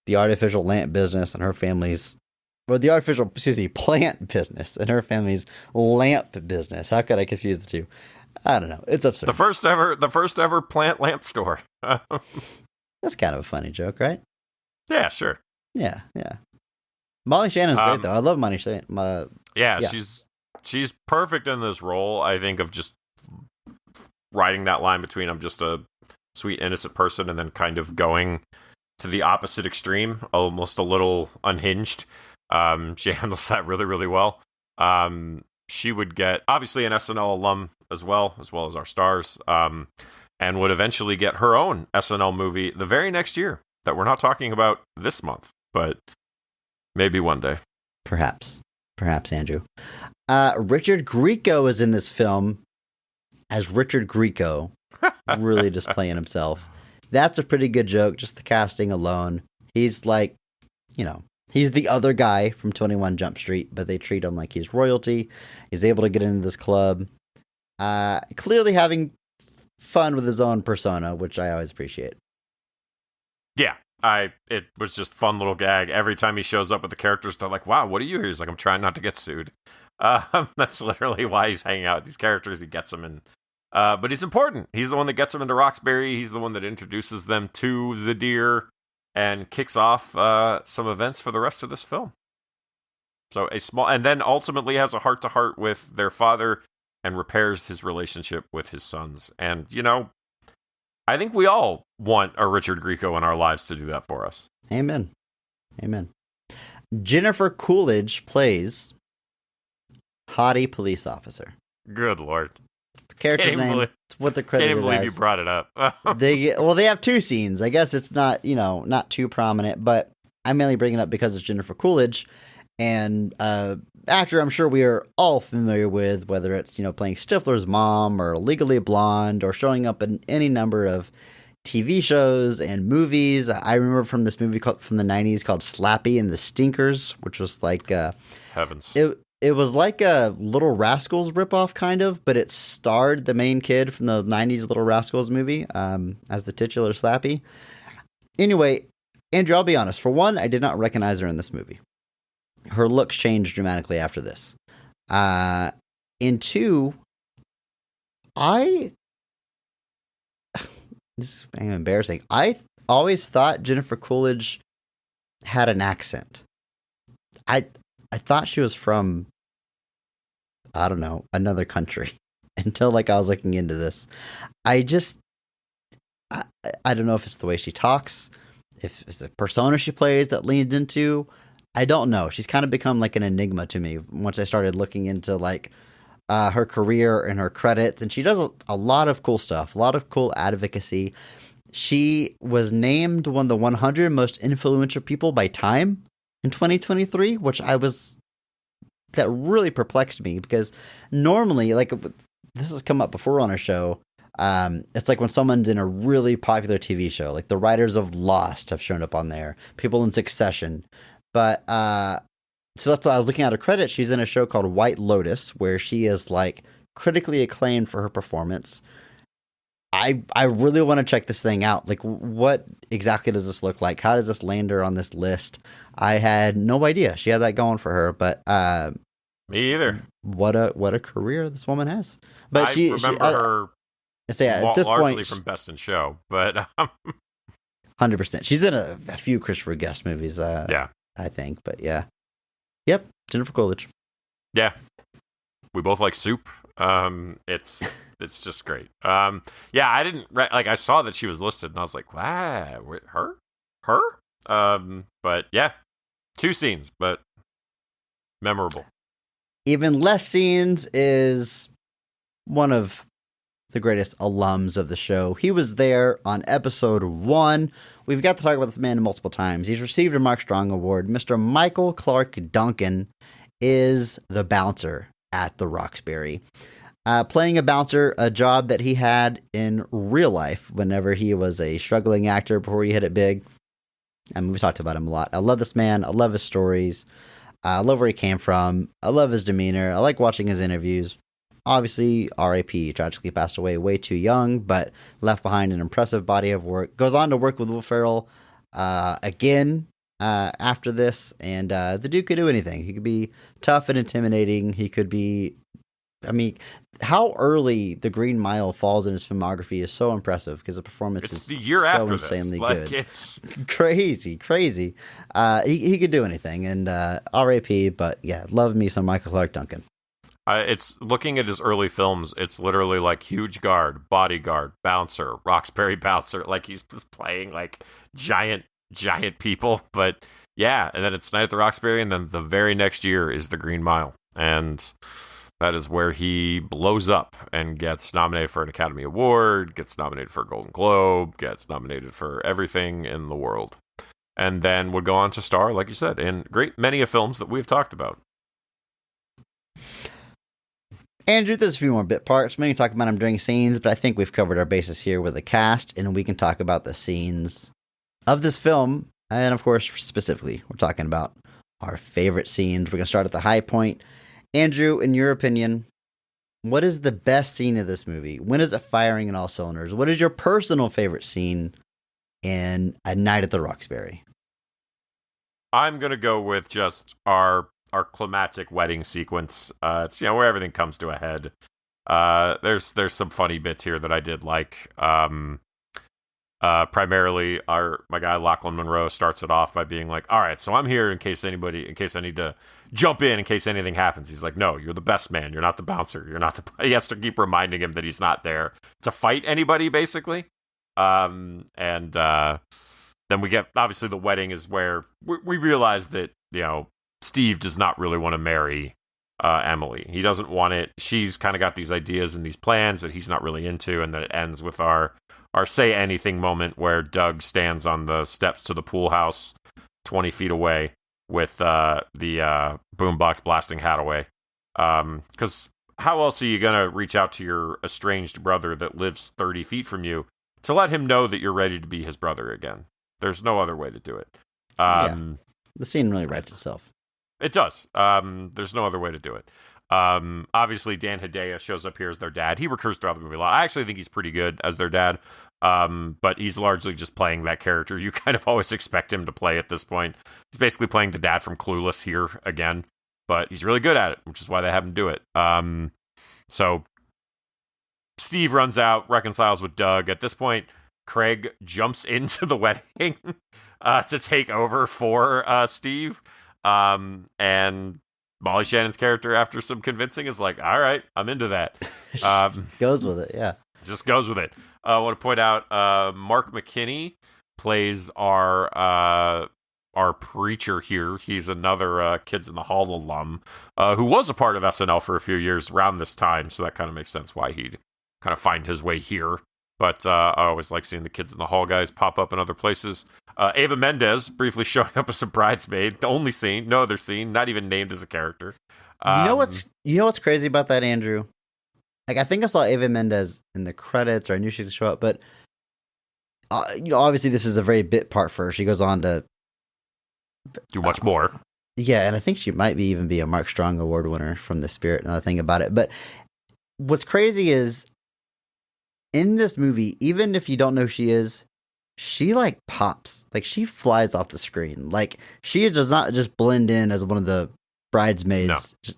The artificial lamp business and her family's, or the plant business and her family's lamp business. How could I confuse the two? I don't know. It's absurd. The first ever plant lamp store. That's kind of a funny joke, right? Yeah, sure. Yeah. Molly Shannon's great though. I love Molly Shannon. Yeah, she's perfect in this role. I think of just riding that line between I'm just a sweet innocent person and then kind of going to the opposite extreme, almost a little unhinged. She handles that really, really well. She would get obviously an SNL alum as well as our stars, and would eventually get her own SNL movie the very next year that we're not talking about this month, but maybe one day. Perhaps, Andrew. Richard Grieco is in this film as Richard Grieco, really just playing himself. That's a pretty good joke, just the casting alone. He's like, he's the other guy from 21 Jump Street, but they treat him like he's royalty. He's able to get into this club. Clearly having fun with his own persona, which I always appreciate. Yeah, it was just fun little gag. Every time he shows up with the characters, they're like, wow, what are you here? He's like, I'm trying not to get sued. That's literally why he's hanging out with these characters. He gets them in. But he's important. He's the one that gets them into Roxbury. He's the one that introduces them to Zadir and kicks off some events for the rest of this film. So and then ultimately has a heart-to-heart with their father and repairs his relationship with his sons. And, I think we all want a Richard Grieco in our lives to do that for us. Amen. Jennifer Coolidge plays hottie police officer. Good Lord. The character's name. What the credit is. Can't even believe you brought it up. They have two scenes. I guess it's not, not too prominent, but I'm mainly bringing it up because it's Jennifer Coolidge. and actor I'm sure we are all familiar with, whether it's playing Stifler's mom or Legally Blonde or showing up in any number of TV shows and movies. I remember from this movie from the 90s called Slappy and the Stinkers, which was like Heavens. it was like a Little Rascals ripoff, kind of, but it starred the main kid from the 90s Little Rascals movie as the titular Slappy. Anyway, Andrew, I'll be honest. For one, I did not recognize her in this movie. Her looks changed dramatically after this. And two, this is embarrassing. I always thought Jennifer Coolidge had an accent. I thought she was from, I don't know, another country until I was looking into this. I don't know if it's the way she talks, if it's a persona she plays that leans into. I don't know. She's kind of become like an enigma to me once I started looking into her career and her credits. And she does a lot of cool stuff, a lot of cool advocacy. She was named one of the 100 most influential people by Time in 2023, which that really perplexed me because normally, this has come up before on our show. It's like when someone's in a really popular TV show, like the writers of Lost have shown up on there, people in Succession. But, so that's why I was looking at her credits. She's in a show called White Lotus, where she is critically acclaimed for her performance. I really want to check this thing out. What exactly does this look like? How does this land her on this list? I had no idea she had that going for her, but, me either. What a career this woman has. But I remember her at this largely point, from Best in Show, but 100%. She's in a few Christopher Guest movies. yeah, I think, but yeah. Yep, Jennifer Coolidge. Yeah. We both like Soup. It's just great. Yeah, I didn't I saw that she was listed and I was like, wow, her? But yeah, 2 scenes, but memorable. Even less scenes is one of the greatest alums of the show. He was there on episode 1. We've got to talk about this man multiple times. He's received a Mark Strong Award. Mr. Michael Clark Duncan is the bouncer at the Roxbury. Playing a bouncer, a job that he had in real life whenever he was a struggling actor before he hit it big. I mean, we talked about him a lot. I love this man. I love his stories. I love where he came from. I love his demeanor. I like watching his interviews. Obviously, R.I.P. tragically passed away way too young, but left behind an impressive body of work. Goes on to work with Will Ferrell again after this, and the dude could do anything. He could be tough and intimidating. He could be... I mean, how early The Green Mile falls in his filmography is so impressive because the performance is the year so after insanely this. good. It's Crazy. He could do anything, and R.I.P. But yeah, love me some Michael Clark Duncan. It's looking at his early films. It's literally like Huge Guard, Bodyguard, Bouncer, Roxbury Bouncer. Like he's just playing like giant people. But yeah, and then it's Night at the Roxbury, and then the very next year is The Green Mile, and that is where he blows up and gets nominated for an Academy Award, gets nominated for a Golden Globe, gets nominated for everything in the world, and then would go on to star, like you said, in great many of films that we've talked about. Andrew, there's a few more bit parts. We can talk about them during scenes, but I think we've covered our bases here with the cast, and we can talk about the scenes of this film. And of course, specifically, we're talking about our favorite scenes. We're going to start at the high point. Andrew, in your opinion, what is the best scene of this movie? When is it firing in all cylinders? What is your personal favorite scene in A Night at the Roxbury? I'm going to go with just our climactic wedding sequence. It's where everything comes to a head. There's some funny bits here that I did like. Primarily my guy Lachlan Monroe starts it off by being like, all right, so I'm here in case I need to jump in case anything happens. He's like, no, you're the best man. You're not the bouncer. He has to keep reminding him that he's not there to fight anybody, basically. And then we get, obviously the wedding is where we realize that, Steve does not really want to marry Emily. He doesn't want it. She's kind of got these ideas and these plans that he's not really into, and then it ends with our say anything moment where Doug stands on the steps to the pool house 20 feet away with the boombox blasting Hadaway. Because how else are you going to reach out to your estranged brother that lives 30 feet from you to let him know that you're ready to be his brother again? There's no other way to do it. The scene really writes itself. It does. There's no other way to do it. Obviously, Dan Hedaya shows up here as their dad. He recurs throughout the movie a lot. I actually think he's pretty good as their dad. But he's largely just playing that character you kind of always expect him to play at this point. He's basically playing the dad from Clueless here again, but he's really good at it, which is why they have him do it. So Steve runs out, reconciles with Doug. At this point, Craig jumps into the wedding to take over for Steve. And Molly Shannon's character, after some convincing, is like, all right, I'm into that. Goes with it, yeah. Just goes with it. I want to point out Mark McKinney plays our preacher here. He's another Kids in the Hall alum who was a part of SNL for a few years around this time, so that kind of makes sense why he'd kind of find his way here. But I always like seeing the Kids in the Hall guys pop up in other places. Ava Mendez briefly showing up as a bridesmaid. The only scene, no other scene, not even named as a character. You know what's crazy about that, Andrew? Like, I think I saw Ava Mendez in the credits, or I knew she would show up, but obviously this is a very bit part for her. She goes on to do much more. Yeah, and I think she might even be a Mark Strong Award winner from The Spirit, another thing about it. But what's crazy is, in this movie, even if you don't know who she is, she like pops. Like, she flies off the screen. Like, she does not just blend in as one of the bridesmaids. No.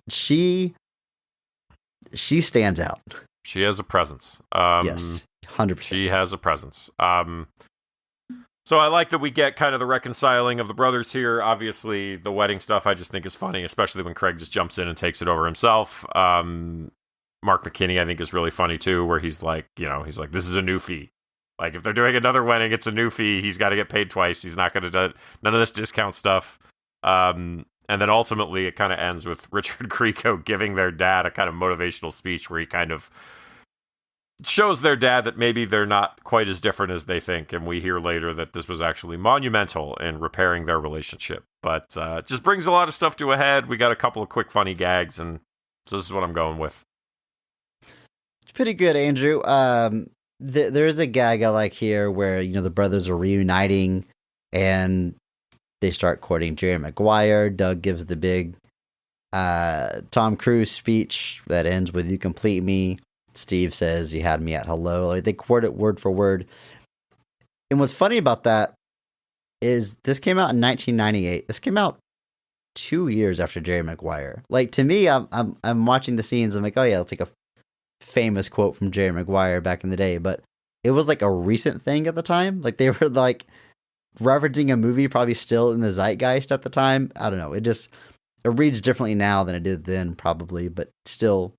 She stands out. She has a presence. Yes, 100%. She has a presence. So I like that we get kind of the reconciling of the brothers here. Obviously, the wedding stuff I just think is funny, especially when Craig just jumps in and takes it over himself. Mark McKinney, I think, is really funny too, where he's like, this is a new fee. Like, if they're doing another wedding, it's a new fee. He's got to get paid twice. He's not going to do none of this discount stuff. And then ultimately, it kind of ends with Richard Grieco giving their dad a kind of motivational speech where he kind of shows their dad that maybe they're not quite as different as they think. And we hear later that this was actually monumental in repairing their relationship. But just brings a lot of stuff to a head. We got a couple of quick, funny gags. And so this is what I'm going with. It's pretty good, Andrew. There's a gag I like here where, the brothers are reuniting and they start quoting Jerry Maguire. Doug gives the big Tom Cruise speech that ends with "You complete me." Steve says, "You had me at hello." Like, they quote it word for word. And what's funny about that is this came out in 1998. This came out 2 years after Jerry Maguire. Like, to me, I'm watching the scenes. I'm like, oh yeah, it's like a famous quote from Jerry Maguire back in the day. But it was like a recent thing at the time. Like, they were like referencing a movie probably still in the zeitgeist at the time. I don't know. It reads differently now than it did then, probably, but still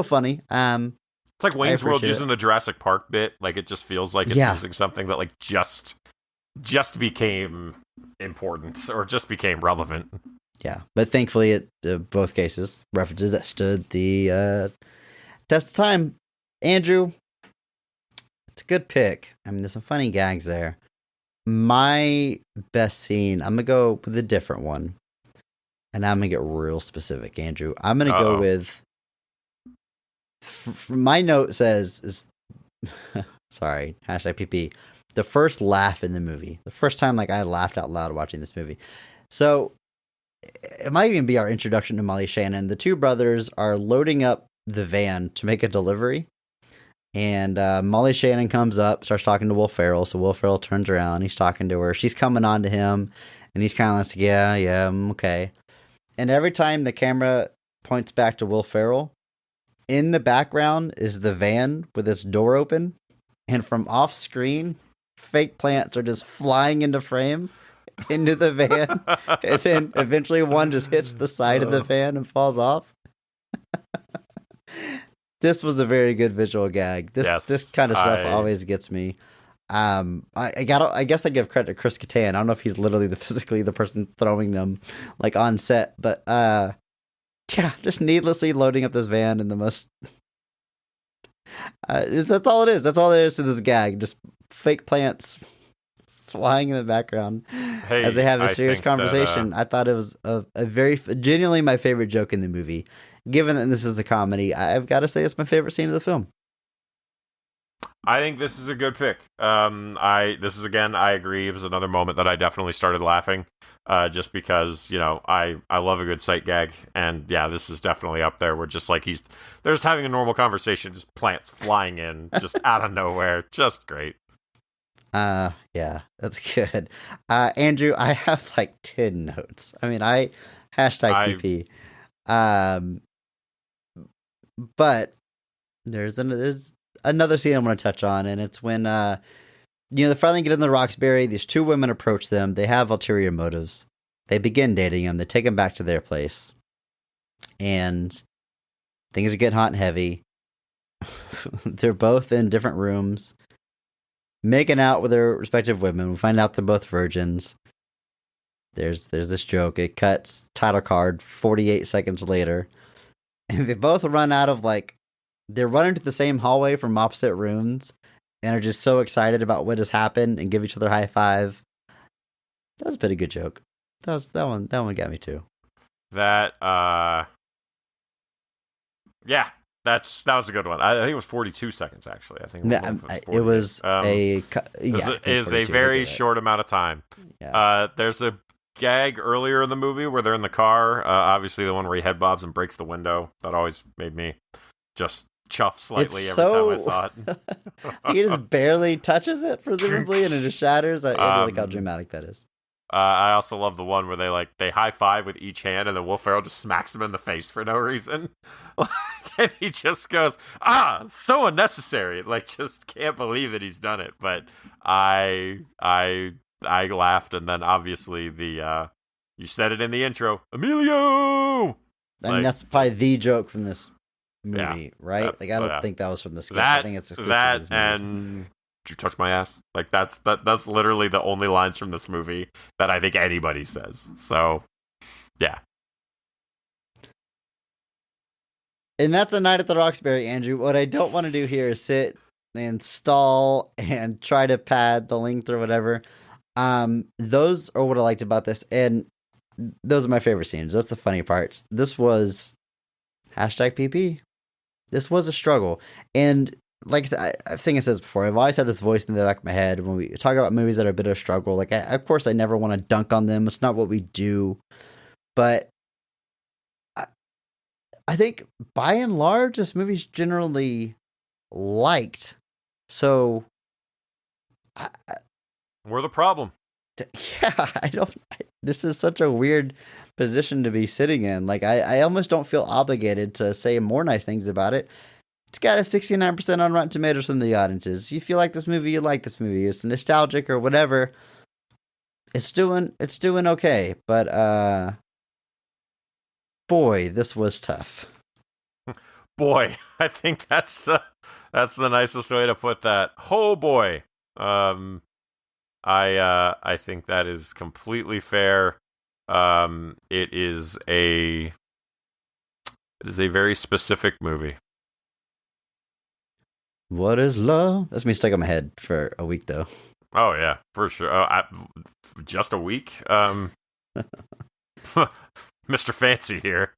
funny. It's like Wayne's World using the Jurassic Park bit. Like, it just feels like it's using something that like just became important or just became relevant. Yeah, but thankfully, it both cases references that stood the test of time. Andrew, it's a good pick. I mean, there's some funny gags there. My best scene, I'm going to go with a different one. And I'm going to get real specific, Andrew. I'm going to go with... my note says... sorry, #PP. The first laugh in the movie. The first time I laughed out loud watching this movie. So, it might even be our introduction to Molly Shannon. The two brothers are loading up the van to make a delivery. And Molly Shannon comes up, starts talking to Will Ferrell. So Will Ferrell turns around. He's talking to her. She's coming on to him. And he's kind of like, yeah, okay. And every time the camera points back to Will Ferrell, in the background is the van with its door open. And from off screen, fake plants are just flying into frame into the van. And then eventually one just hits the side of the van and falls off. This was a very good visual gag. This kind of stuff always gets me. I guess I give credit to Chris Kattan. I don't know if he's literally physically the person throwing them on set, but just needlessly loading up this van in the most. That's all it is. That's all there is to this gag. Just fake plants flying in the background Hey, as they have a I serious think that, conversation. I thought it was a very genuinely my favorite joke in the movie. Given that this is a comedy, I've got to say it's my favorite scene of the film. I think this is a good pick. This is again, I agree. It was another moment that I definitely started laughing, just because I love a good sight gag, and yeah, this is definitely up there. Where just like they're just having a normal conversation, just plants flying in, just out of nowhere, just great. Yeah, that's good. Andrew, I have like 10 notes. I mean, hashtag PP. But there's another scene I want to touch on, and it's when they finally get in the Roxbury. These two women approach them. They have ulterior motives. They begin dating him. They take him back to their place, and things are getting hot and heavy. They're both in different rooms, making out with their respective women. We find out they're both virgins. There's this joke. It cuts title card 48 seconds later, and they both run out of they're running to the same hallway from opposite rooms, and are just so excited about what has happened and give each other a high five. That was a pretty good joke. That one got me too. That yeah, that was a good one. I think it was 42 seconds actually. I think it was a very short amount of time. Yeah. There's a gag earlier in the movie where they're in the car. Obviously the one where he head bobs and breaks the window. That always made me just chuff slightly every time I saw it. He just barely touches it, presumably, and it just shatters. I really like how dramatic that is. I also love the one where they high five with each hand, and then Will Ferrell just smacks him in the face for no reason, and he just goes, so unnecessary. Just can't believe that he's done it. But I laughed, and then obviously you said it in the intro, Emilio. I mean, that's probably the joke from this movie, right? I don't yeah. think that was from the sketch. I think it's that and did you touch my ass? That's literally the only lines from this movie that I think anybody says. So yeah. And that's a night at the Roxbury, Andrew. What I don't want to do here is sit and stall and try to pad the length or whatever. Those are what I liked about this, and those are my favorite scenes. That's the funny parts. This was hashtag PP. This was a struggle. And like I think I said this before, I've always had this voice in the back of my head when we talk about movies that are a bit of a struggle. Of course, I never want to dunk on them. It's not what we do. But I think by and large, this movie's generally liked. So we're the problem. Yeah, this is such a weird position to be sitting in. I almost don't feel obligated to say more nice things about it. It's got a 69% on Rotten Tomatoes from the audiences. You feel like this movie, you like this movie. It's nostalgic or whatever. It's doing okay. But boy, this was tough. Boy, I think that's the nicest way to put that. Oh boy. I think that is completely fair. It is a very specific movie. What is love? That's me stuck in my head for a week, though. Oh yeah, for sure. Just a week. Mr. Fancy here.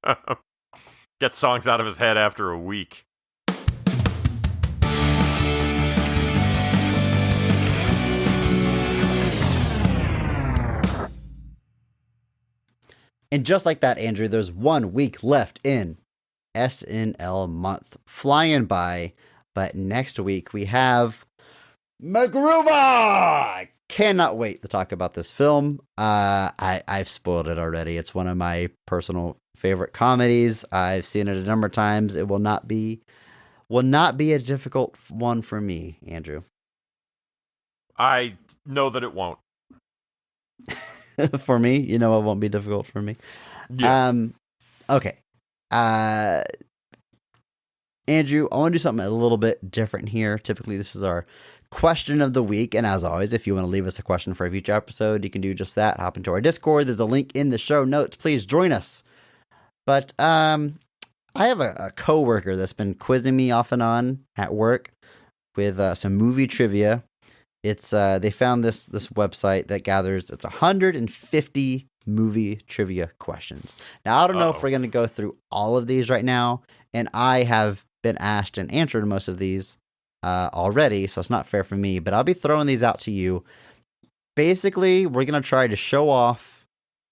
Get songs out of his head after a week. And just like that, Andrew, there's 1 week left in SNL month flying by. But next week we have MacGruber. Cannot wait to talk about this film. I've spoiled it already. It's one of my personal favorite comedies. I've seen it a number of times. It will not be a difficult one for me, Andrew. I know that it won't. For me, it won't be difficult for me. Yeah. Okay. Andrew, I want to do something a little bit different here. Typically, this is our question of the week. And as always, if you want to leave us a question for a future episode, you can do just that. Hop into our Discord. There's a link in the show notes. Please join us. But I have a coworker that's been quizzing me off and on at work with some movie trivia. It's they found this website that gathers 150 movie trivia questions. Now I don't know if we're going to go through all of these right now, and I have been asked and answered most of these already, so it's not fair for me. But I'll be throwing these out to you. Basically, we're going to try to show off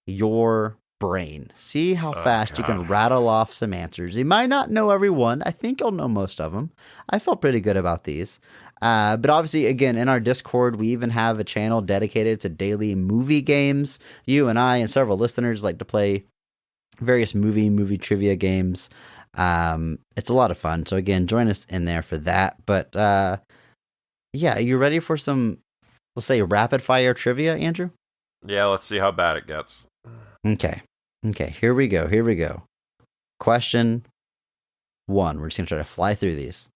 your brain. See how fast you can rattle off some answers. You might not know every one. I think you'll know most of them. I felt pretty good about these. But obviously, again, in our Discord, we even have a channel dedicated to daily movie games. You and I and several listeners like to play various movie trivia games. It's a lot of fun. So again, join us in there for that. But yeah, are you ready for some, let's say, rapid fire trivia, Andrew? Yeah, let's see how bad it gets. Okay, here we go. Question 1. We're just going to try to fly through these.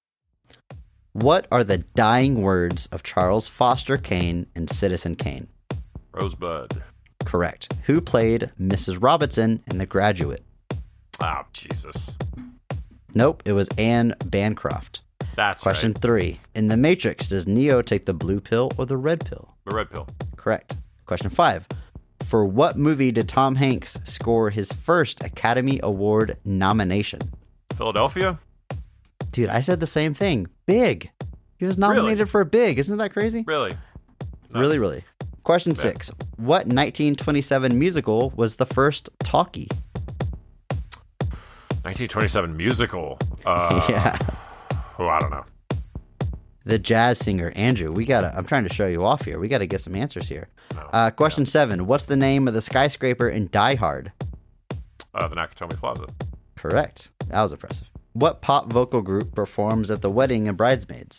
What are the dying words of Charles Foster Kane in Citizen Kane? Rosebud. Correct. Who played Mrs. Robinson in The Graduate? Oh, Jesus. Nope, it was Anne Bancroft. That's Question right. 3. In The Matrix, does Neo take the blue pill or the red pill? The red pill. Correct. Question 5. For what movie did Tom Hanks score his first Academy Award nomination? Philadelphia? Dude, I said the same thing. Big. He was nominated for Big. Isn't that crazy? Really? Nice. Really. Question 6. What 1927 musical was the first talkie? 1927 musical. Yeah. Oh, I don't know. The jazz singer, Andrew. I'm trying to show you off here. We got to get some answers here. No, Question 7. What's the name of the skyscraper in Die Hard? The Nakatomi Plaza. Correct. That was impressive. What pop vocal group performs at the wedding of Bridesmaids?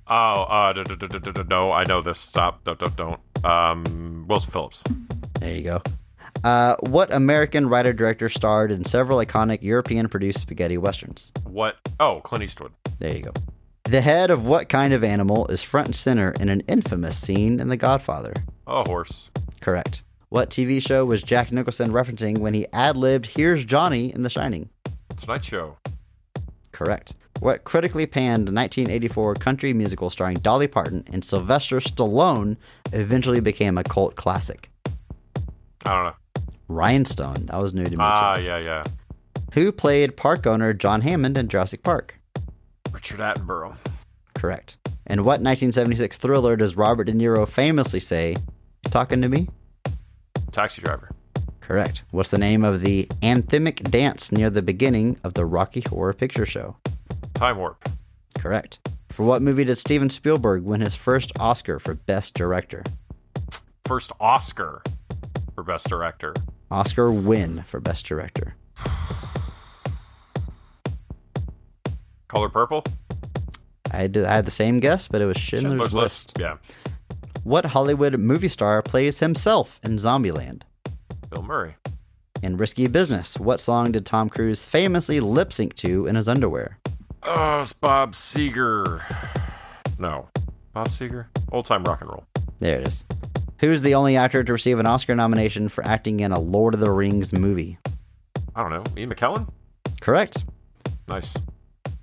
Oh, no, I know this. Stop. Don't. Wilson Phillips. There you go. What American writer-director starred in several iconic European-produced spaghetti westerns? What? Oh, Clint Eastwood. There you go. The head of what kind of animal is front and center in an infamous scene in The Godfather? Oh, horse. Correct. What TV show was Jack Nicholson referencing when he ad-libbed Here's Johnny in The Shining? Tonight Show. Correct. What critically panned 1984 country musical starring Dolly Parton and Sylvester Stallone eventually became a cult classic? I don't know. Rhinestone. That was new to me too. Yeah. Who played park owner John Hammond in Jurassic Park? Richard Attenborough. Correct. And what 1976 thriller does Robert De Niro famously say, "Talking to me"? Taxi Driver. Correct. What's the name of the anthemic dance near the beginning of the Rocky Horror Picture Show? Time Warp. Correct. For what movie did Steven Spielberg win his first Oscar for Best Director? First Oscar for Best Director. Oscar win for Best Director. Color Purple. I had the same guess, but it was Schindler's List. Yeah. What Hollywood movie star plays himself in Zombieland? Bill Murray. In Risky Business, what song did Tom Cruise famously lip sync to in his underwear? Oh, it's Bob Seger. No. Bob Seger? Old Time Rock and Roll. There it is. Who's the only actor to receive an Oscar nomination for acting in a Lord of the Rings movie? I don't know. Ian McKellen? Correct. Nice.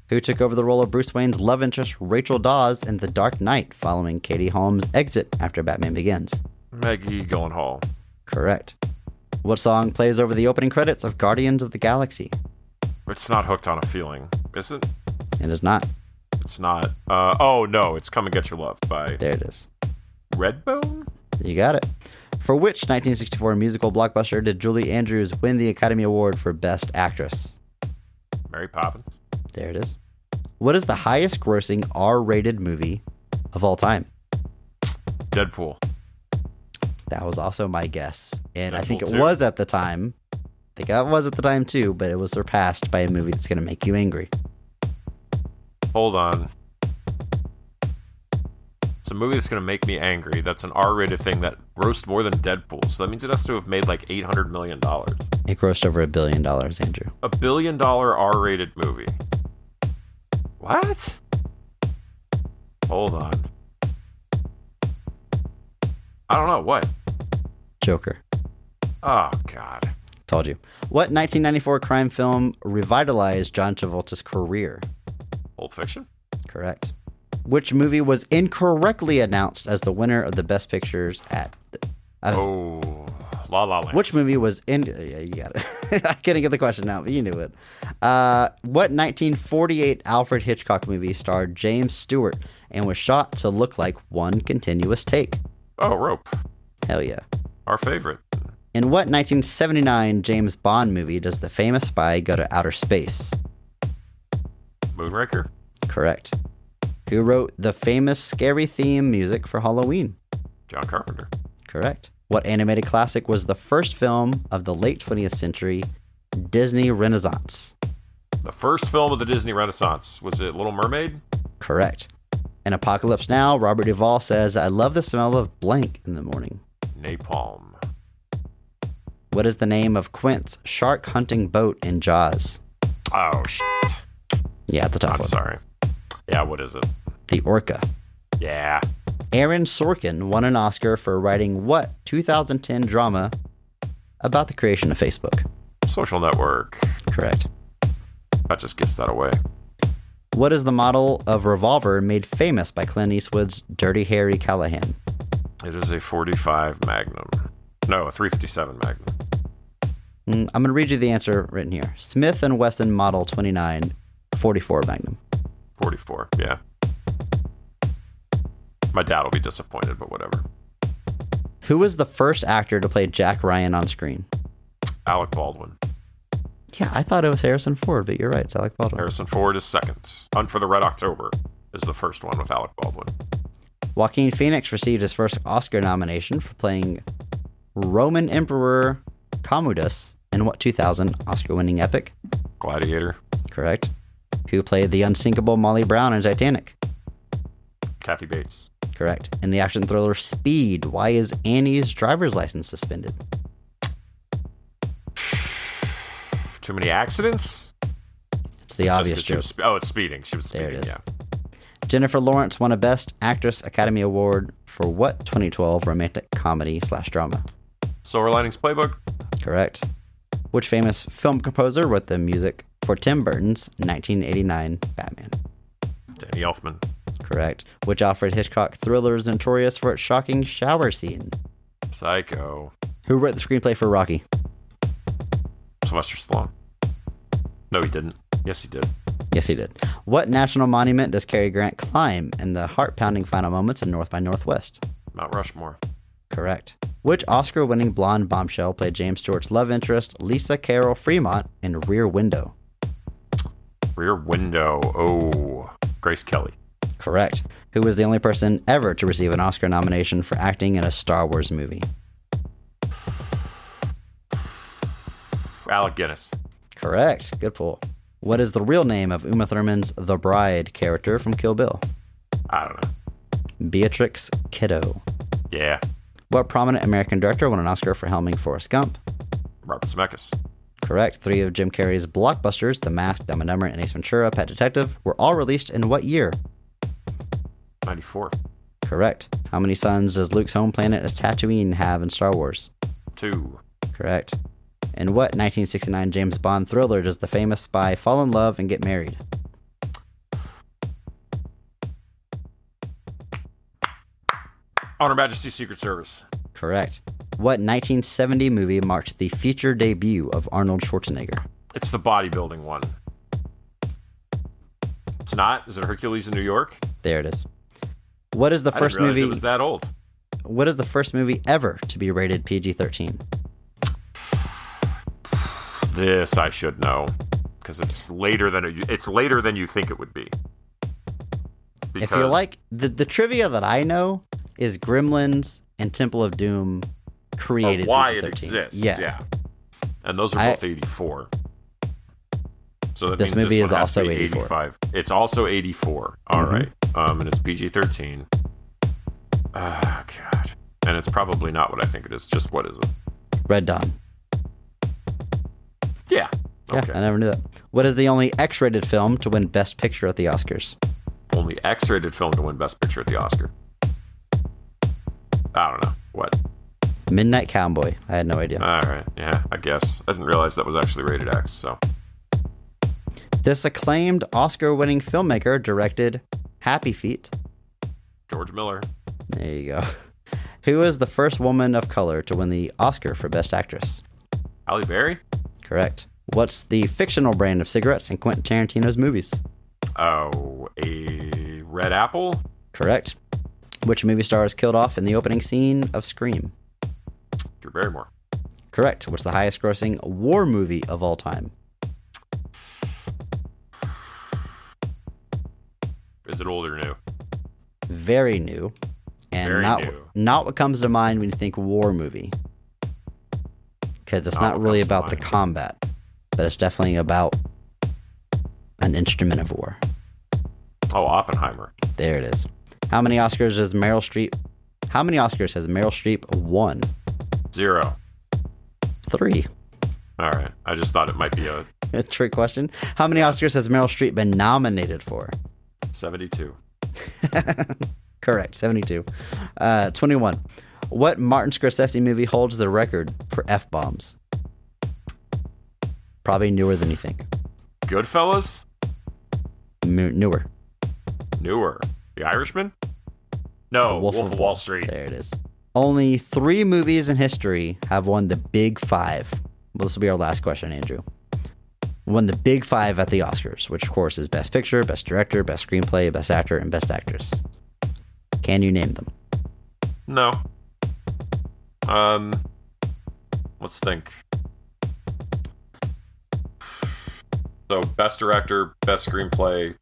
Who took over the role of Bruce Wayne's love interest Rachel Dawes in The Dark Knight following Katie Holmes' exit after Batman Begins? Maggie Gyllenhaal. Correct. What song plays over the opening credits of Guardians of the Galaxy? It's not Hooked on a Feeling, is it? It is not. It's not. Oh, no. It's Come and Get Your Love by There it is. Redbone? You got it. For which 1964 musical blockbuster did Julie Andrews win the Academy Award for Best Actress? Mary Poppins. There it is. What is the highest grossing R-rated movie of all time? Deadpool. That was also my guess. And I think it Deadpool 2. was at the time. I think it was at the time too, but it was surpassed by a movie that's going to make you angry. Hold on. It's a movie that's going to make me angry. That's an R-rated thing that grossed more than Deadpool. So that means it has to have made like $800 million. It grossed over $1 billion, Andrew. $1 billion R-rated movie. What? Hold on. I don't know. What? Joker. Oh, God. Told you. What 1994 crime film revitalized John Travolta's career? Pulp Fiction? Correct. Which movie was incorrectly announced as the winner of the Best Pictures at... La La Land. Which movie was in... Yeah, you got it. I couldn't get the question now, but you knew it. What 1948 Alfred Hitchcock movie starred James Stewart and was shot to look like one continuous take? Oh, Rope. Hell yeah. Our favorite. In what 1979 James Bond movie does the famous spy go to outer space? Moonraker? Correct. Who wrote the famous scary theme music for Halloween? John Carpenter. Correct. What animated classic was the first film of the late 20th century Disney Renaissance? The first film of the Disney Renaissance. Was it Little Mermaid? Correct. In Apocalypse Now, Robert Duvall says, I love the smell of blank in the morning. Napalm. What is the name of Quint's shark hunting boat in Jaws? Oh, shit. Yeah, it's a tough I'm one. sorry. Yeah, what is it? The Orca. Yeah. Aaron Sorkin won an Oscar for writing what 2010 drama about the creation of Facebook? Social Network. Correct. That just gives that away. What is the model of revolver made famous by Clint Eastwood's Dirty Harry Callahan? It is a 45 Magnum. No, a 357 Magnum. I'm going to read you the answer written here. Smith & Wesson Model 29 44 Magnum. 44, yeah. My dad will be disappointed, but whatever. Who was the first actor to play Jack Ryan on screen? Alec Baldwin. Yeah, I thought it was Harrison Ford, but you're right. It's Alec Baldwin. Harrison Ford is second. Hunt for the Red October is the first one with Alec Baldwin. Joaquin Phoenix received his first Oscar nomination for playing Roman Emperor Commodus in what 2000 Oscar-winning epic? Gladiator. Correct. Who played the unsinkable Molly Brown in Titanic? Kathy Bates. Correct. In the action thriller Speed, why is Annie's driver's license suspended? Too many accidents? It's the obvious Just 'cause joke. it's speeding. She was speeding, There it is. yeah. Jennifer Lawrence won a Best Actress Academy Award for what 2012 romantic comedy/drama? Silver Linings Playbook. Correct. Which famous film composer wrote the music for Tim Burton's 1989 Batman? Danny Elfman. Correct. Which Alfred Hitchcock thriller is notorious for its shocking shower scene? Psycho. Who wrote the screenplay for Rocky? Sylvester Stallone. No, he didn't. Yes, he did. Yes, he did. What national monument does Cary Grant climb in the heart-pounding final moments in North by Northwest? Mount Rushmore. Correct. Which Oscar-winning blonde bombshell played James Stewart's love interest, Lisa Carroll Fremont, in Rear Window? Rear Window. Oh, Grace Kelly. Correct. Who was the only person ever to receive an Oscar nomination for acting in a Star Wars movie? Alec Guinness. Correct. Good pull. What is the real name of Uma Thurman's The Bride character from Kill Bill? I don't know. Beatrix Kiddo. Yeah. What prominent American director won an Oscar for helming Forrest Gump? Robert Zemeckis. Correct. 3 of Jim Carrey's blockbusters, The Mask, Dumb and Dumber, and Ace Ventura, Pet Detective, were all released in what year? 94. Correct. How many suns does Luke's home planet of Tatooine have in Star Wars? 2. Correct. In what 1969 James Bond thriller does the famous spy fall in love and get married? On Her Majesty's Secret Service. Correct. What 1970 movie marked the feature debut of Arnold Schwarzenegger? It's the bodybuilding one. It's not? Is it Hercules in New York? There it is. What is the I first didn't realize movie? it was that old. What is the first movie ever to be rated PG-13? This I should know, because it's later than you think it would be. If you're like the trivia that I know is Gremlins and Temple of Doom created why it PG-13. exists. Yeah. And those are both 84. So that This means movie this is one has also to be 84. 85. It's also 84. All right. And it's PG-13. Ah, God. And it's probably not what I think it is. Just what is it? Red Dawn. Yeah. Yeah, Okay. I never knew that. What is the only X-rated film to win Best Picture at the Oscars? Only X-rated film to win Best Picture at the Oscar. I don't know. What? Midnight Cowboy. I had no idea. All right. Yeah, I guess. I didn't realize that was actually rated X, so. This acclaimed Oscar-winning filmmaker directed Happy Feet. George Miller. There you go. Who is the first woman of color to win the Oscar for Best Actress? Halle Berry. Correct. What's the fictional brand of cigarettes in Quentin Tarantino's movies? Oh, a red apple. Correct. Which movie star is killed off in the opening scene of Scream? Drew Barrymore. Correct. What's the highest grossing war movie of all time? Is it old or new? Very new. And Very not new. not what comes to mind when you think war movie. Because it's not what really comes to about the mind. combat, but it's definitely about an instrument of war. Oh, Oppenheimer. There it is. How many Oscars has Meryl Streep won? 0. 3. All right. I just thought it might be a A trick question. How many Oscars has Meryl Streep been nominated for? 72. Correct, 72. 21. What Martin Scorsese movie holds the record for F-bombs? Probably newer than you think. Goodfellas? Newer. Newer. The Irishman? No, Wolf of Wall Street. There it is. Only 3 movies in history have won the Big 5. Well, this will be our last question, Andrew. Won the Big 5 at the Oscars, which of course is Best Picture, Best Director, Best Screenplay, Best Actor, and Best Actress. Can you name them? No. Let's think. So, Best Director, Best Screenplay,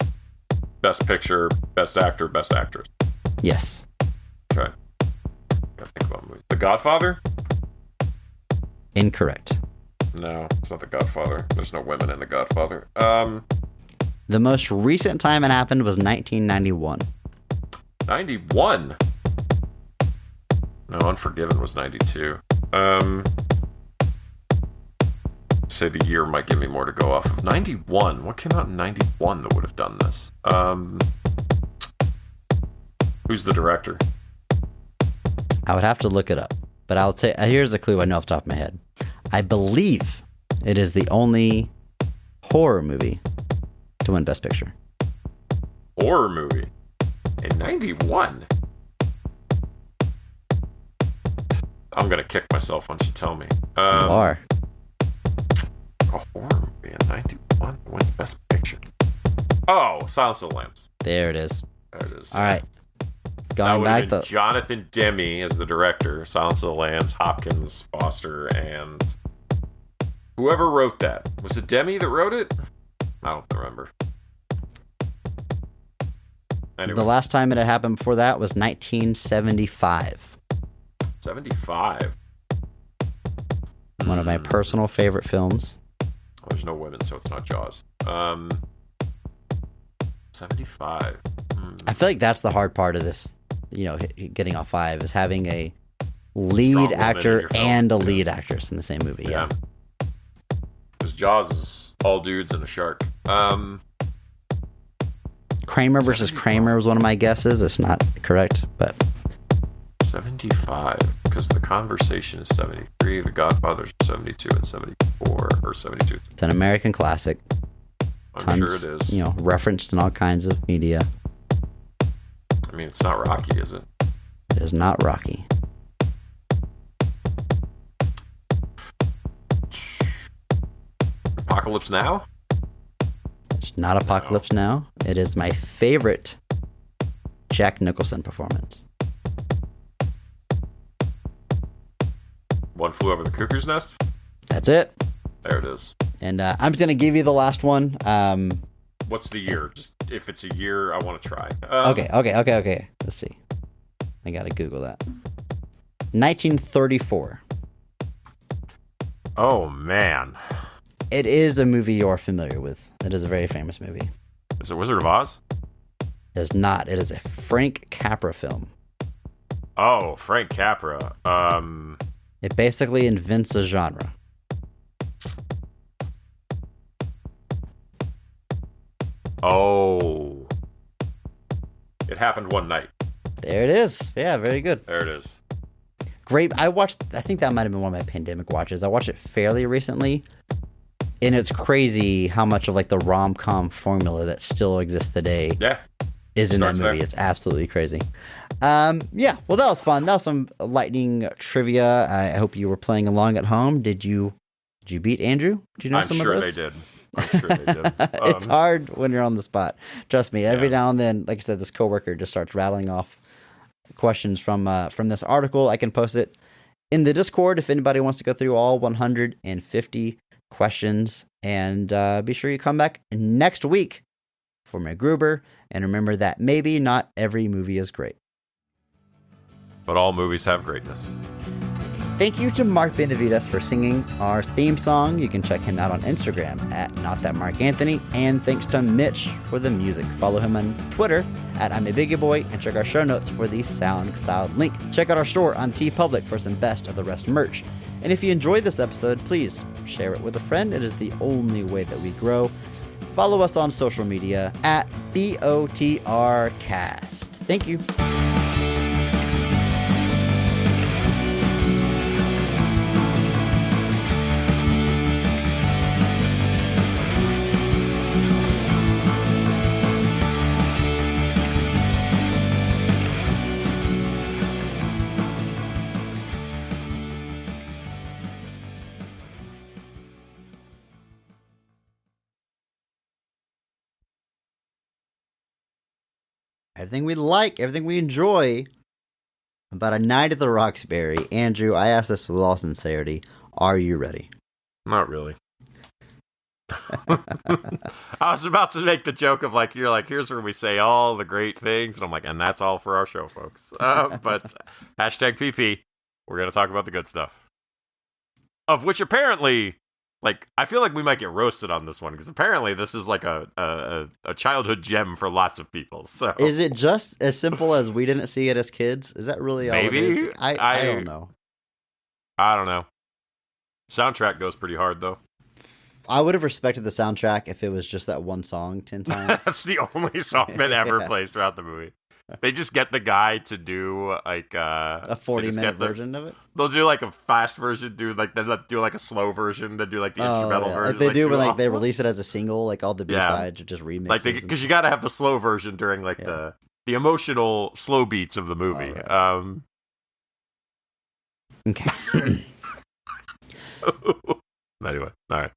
Best Picture, Best Actor, Best Actress. Yes. Okay. Gotta think about movies. The Godfather? Incorrect. No, it's not The Godfather. There's no women in The Godfather. The most recent time it happened was 1991. 91. No, Unforgiven was 92. Say the year might give me more to go off of. 91. What came out in 91 that would have done this? Who's the director? I would have to look it up, but I'll say here's a clue I know off the top of my head. I believe it is the only horror movie to win Best Picture. Horror movie. In 91. I'm gonna kick myself once you tell me. You are. A horror movie in 91 wins Best Picture. Oh, Silence of the Lambs. There it is. There it is. All right. That Going would have back been the Jonathan Demme as the director. Silence of the Lambs, Hopkins, Foster, and whoever wrote that. Was it Demme that wrote it? I don't remember. Anyway, the last time it had happened before that was 1975. 75. One of my personal favorite films. Oh, there's no women, so it's not Jaws. 75. I feel like that's the hard part of this, getting off 5 is having a Strong lead woman in actor your film. and a Yeah. lead actress in the same movie. Yeah. Because Jaws is all dudes and a shark. Kramer versus 75. Kramer was one of my guesses. It's not correct, but 75. Because The Conversation is 73. The Godfather's 72 and 74. Or 72. it's an American classic. I'm sure it is. Referenced in all kinds of media. I mean, it's not Rocky, is it? It is not Rocky. Apocalypse Now? It's not Apocalypse Now. It is my favorite Jack Nicholson performance. One Flew Over the Cuckoo's Nest? That's it. There it is. And I'm just going to give you the last one. What's the year? Just if it's a year, I want to try. Okay. Let's see. I got to Google that. 1934. Oh, man. It is a movie you're familiar with. It is a very famous movie. Is it Wizard of Oz? It is not. It is a Frank Capra film. Oh, Frank Capra. It basically invents a genre. Oh. It Happened One Night. There it is. Yeah, very good. There it is. Great. I think that might have been one of my pandemic watches. I watched it fairly recently. And it's crazy how much of like the rom-com formula that still exists today Yeah. is in that Starts movie. there. It's absolutely crazy. Yeah, well, that was fun. That was some lightning trivia. I hope you were playing along at home. Did you beat Andrew? Did you know I'm some sure of they those? did. I'm sure they did. It's hard when you're on the spot. Trust me. Every Yeah. now and then, like I said, this coworker just starts rattling off questions from this article. I can post it in the Discord if anybody wants to go through all 150 questions. And be sure you come back next week for MacGruber. And remember that maybe not every movie is great. But all movies have greatness. Thank you to Mark Benavides for singing our theme song. You can check him out on Instagram at NotThatMarkAnthony. And thanks to Mitch for the music. Follow him on Twitter at I'm a Biggie Boy and check our show notes for the SoundCloud link. Check out our store on TeePublic for some Best of the Rest merch. And if you enjoyed this episode, please share it with a friend. It is the only way that we grow. Follow us on social media at BOTRcast. Thank you. Everything we like, everything we enjoy about A Night at the Roxbury. Andrew, I ask this with all sincerity. Are you ready? Not really. I was about to make the joke of like, you're like, here's where we say all the great things. And I'm like, and that's all for our show, folks. But hashtag PP, we're going to talk about the good stuff. Of which apparently, like, I feel like we might get roasted on this one because apparently this is like a childhood gem for lots of people. So Is it just as simple as we didn't see it as kids? Is that really all Maybe. it is? I don't know. I don't know. Soundtrack goes pretty hard though. I would have respected the soundtrack if it was just that one song 10 times. That's the only song that ever Yeah. plays throughout the movie. They just get the guy to do like A 40-minute version of it? They'll do like a fast version, do like they'll do like a slow version, then do like the instrumental yeah. version. Like they do when all- they release it as a single, like all the Yeah. B-sides are just remixes. like because you got to have the slow version during like Yeah. the emotional slow beats of the movie. Right. Okay. Anyway, all right.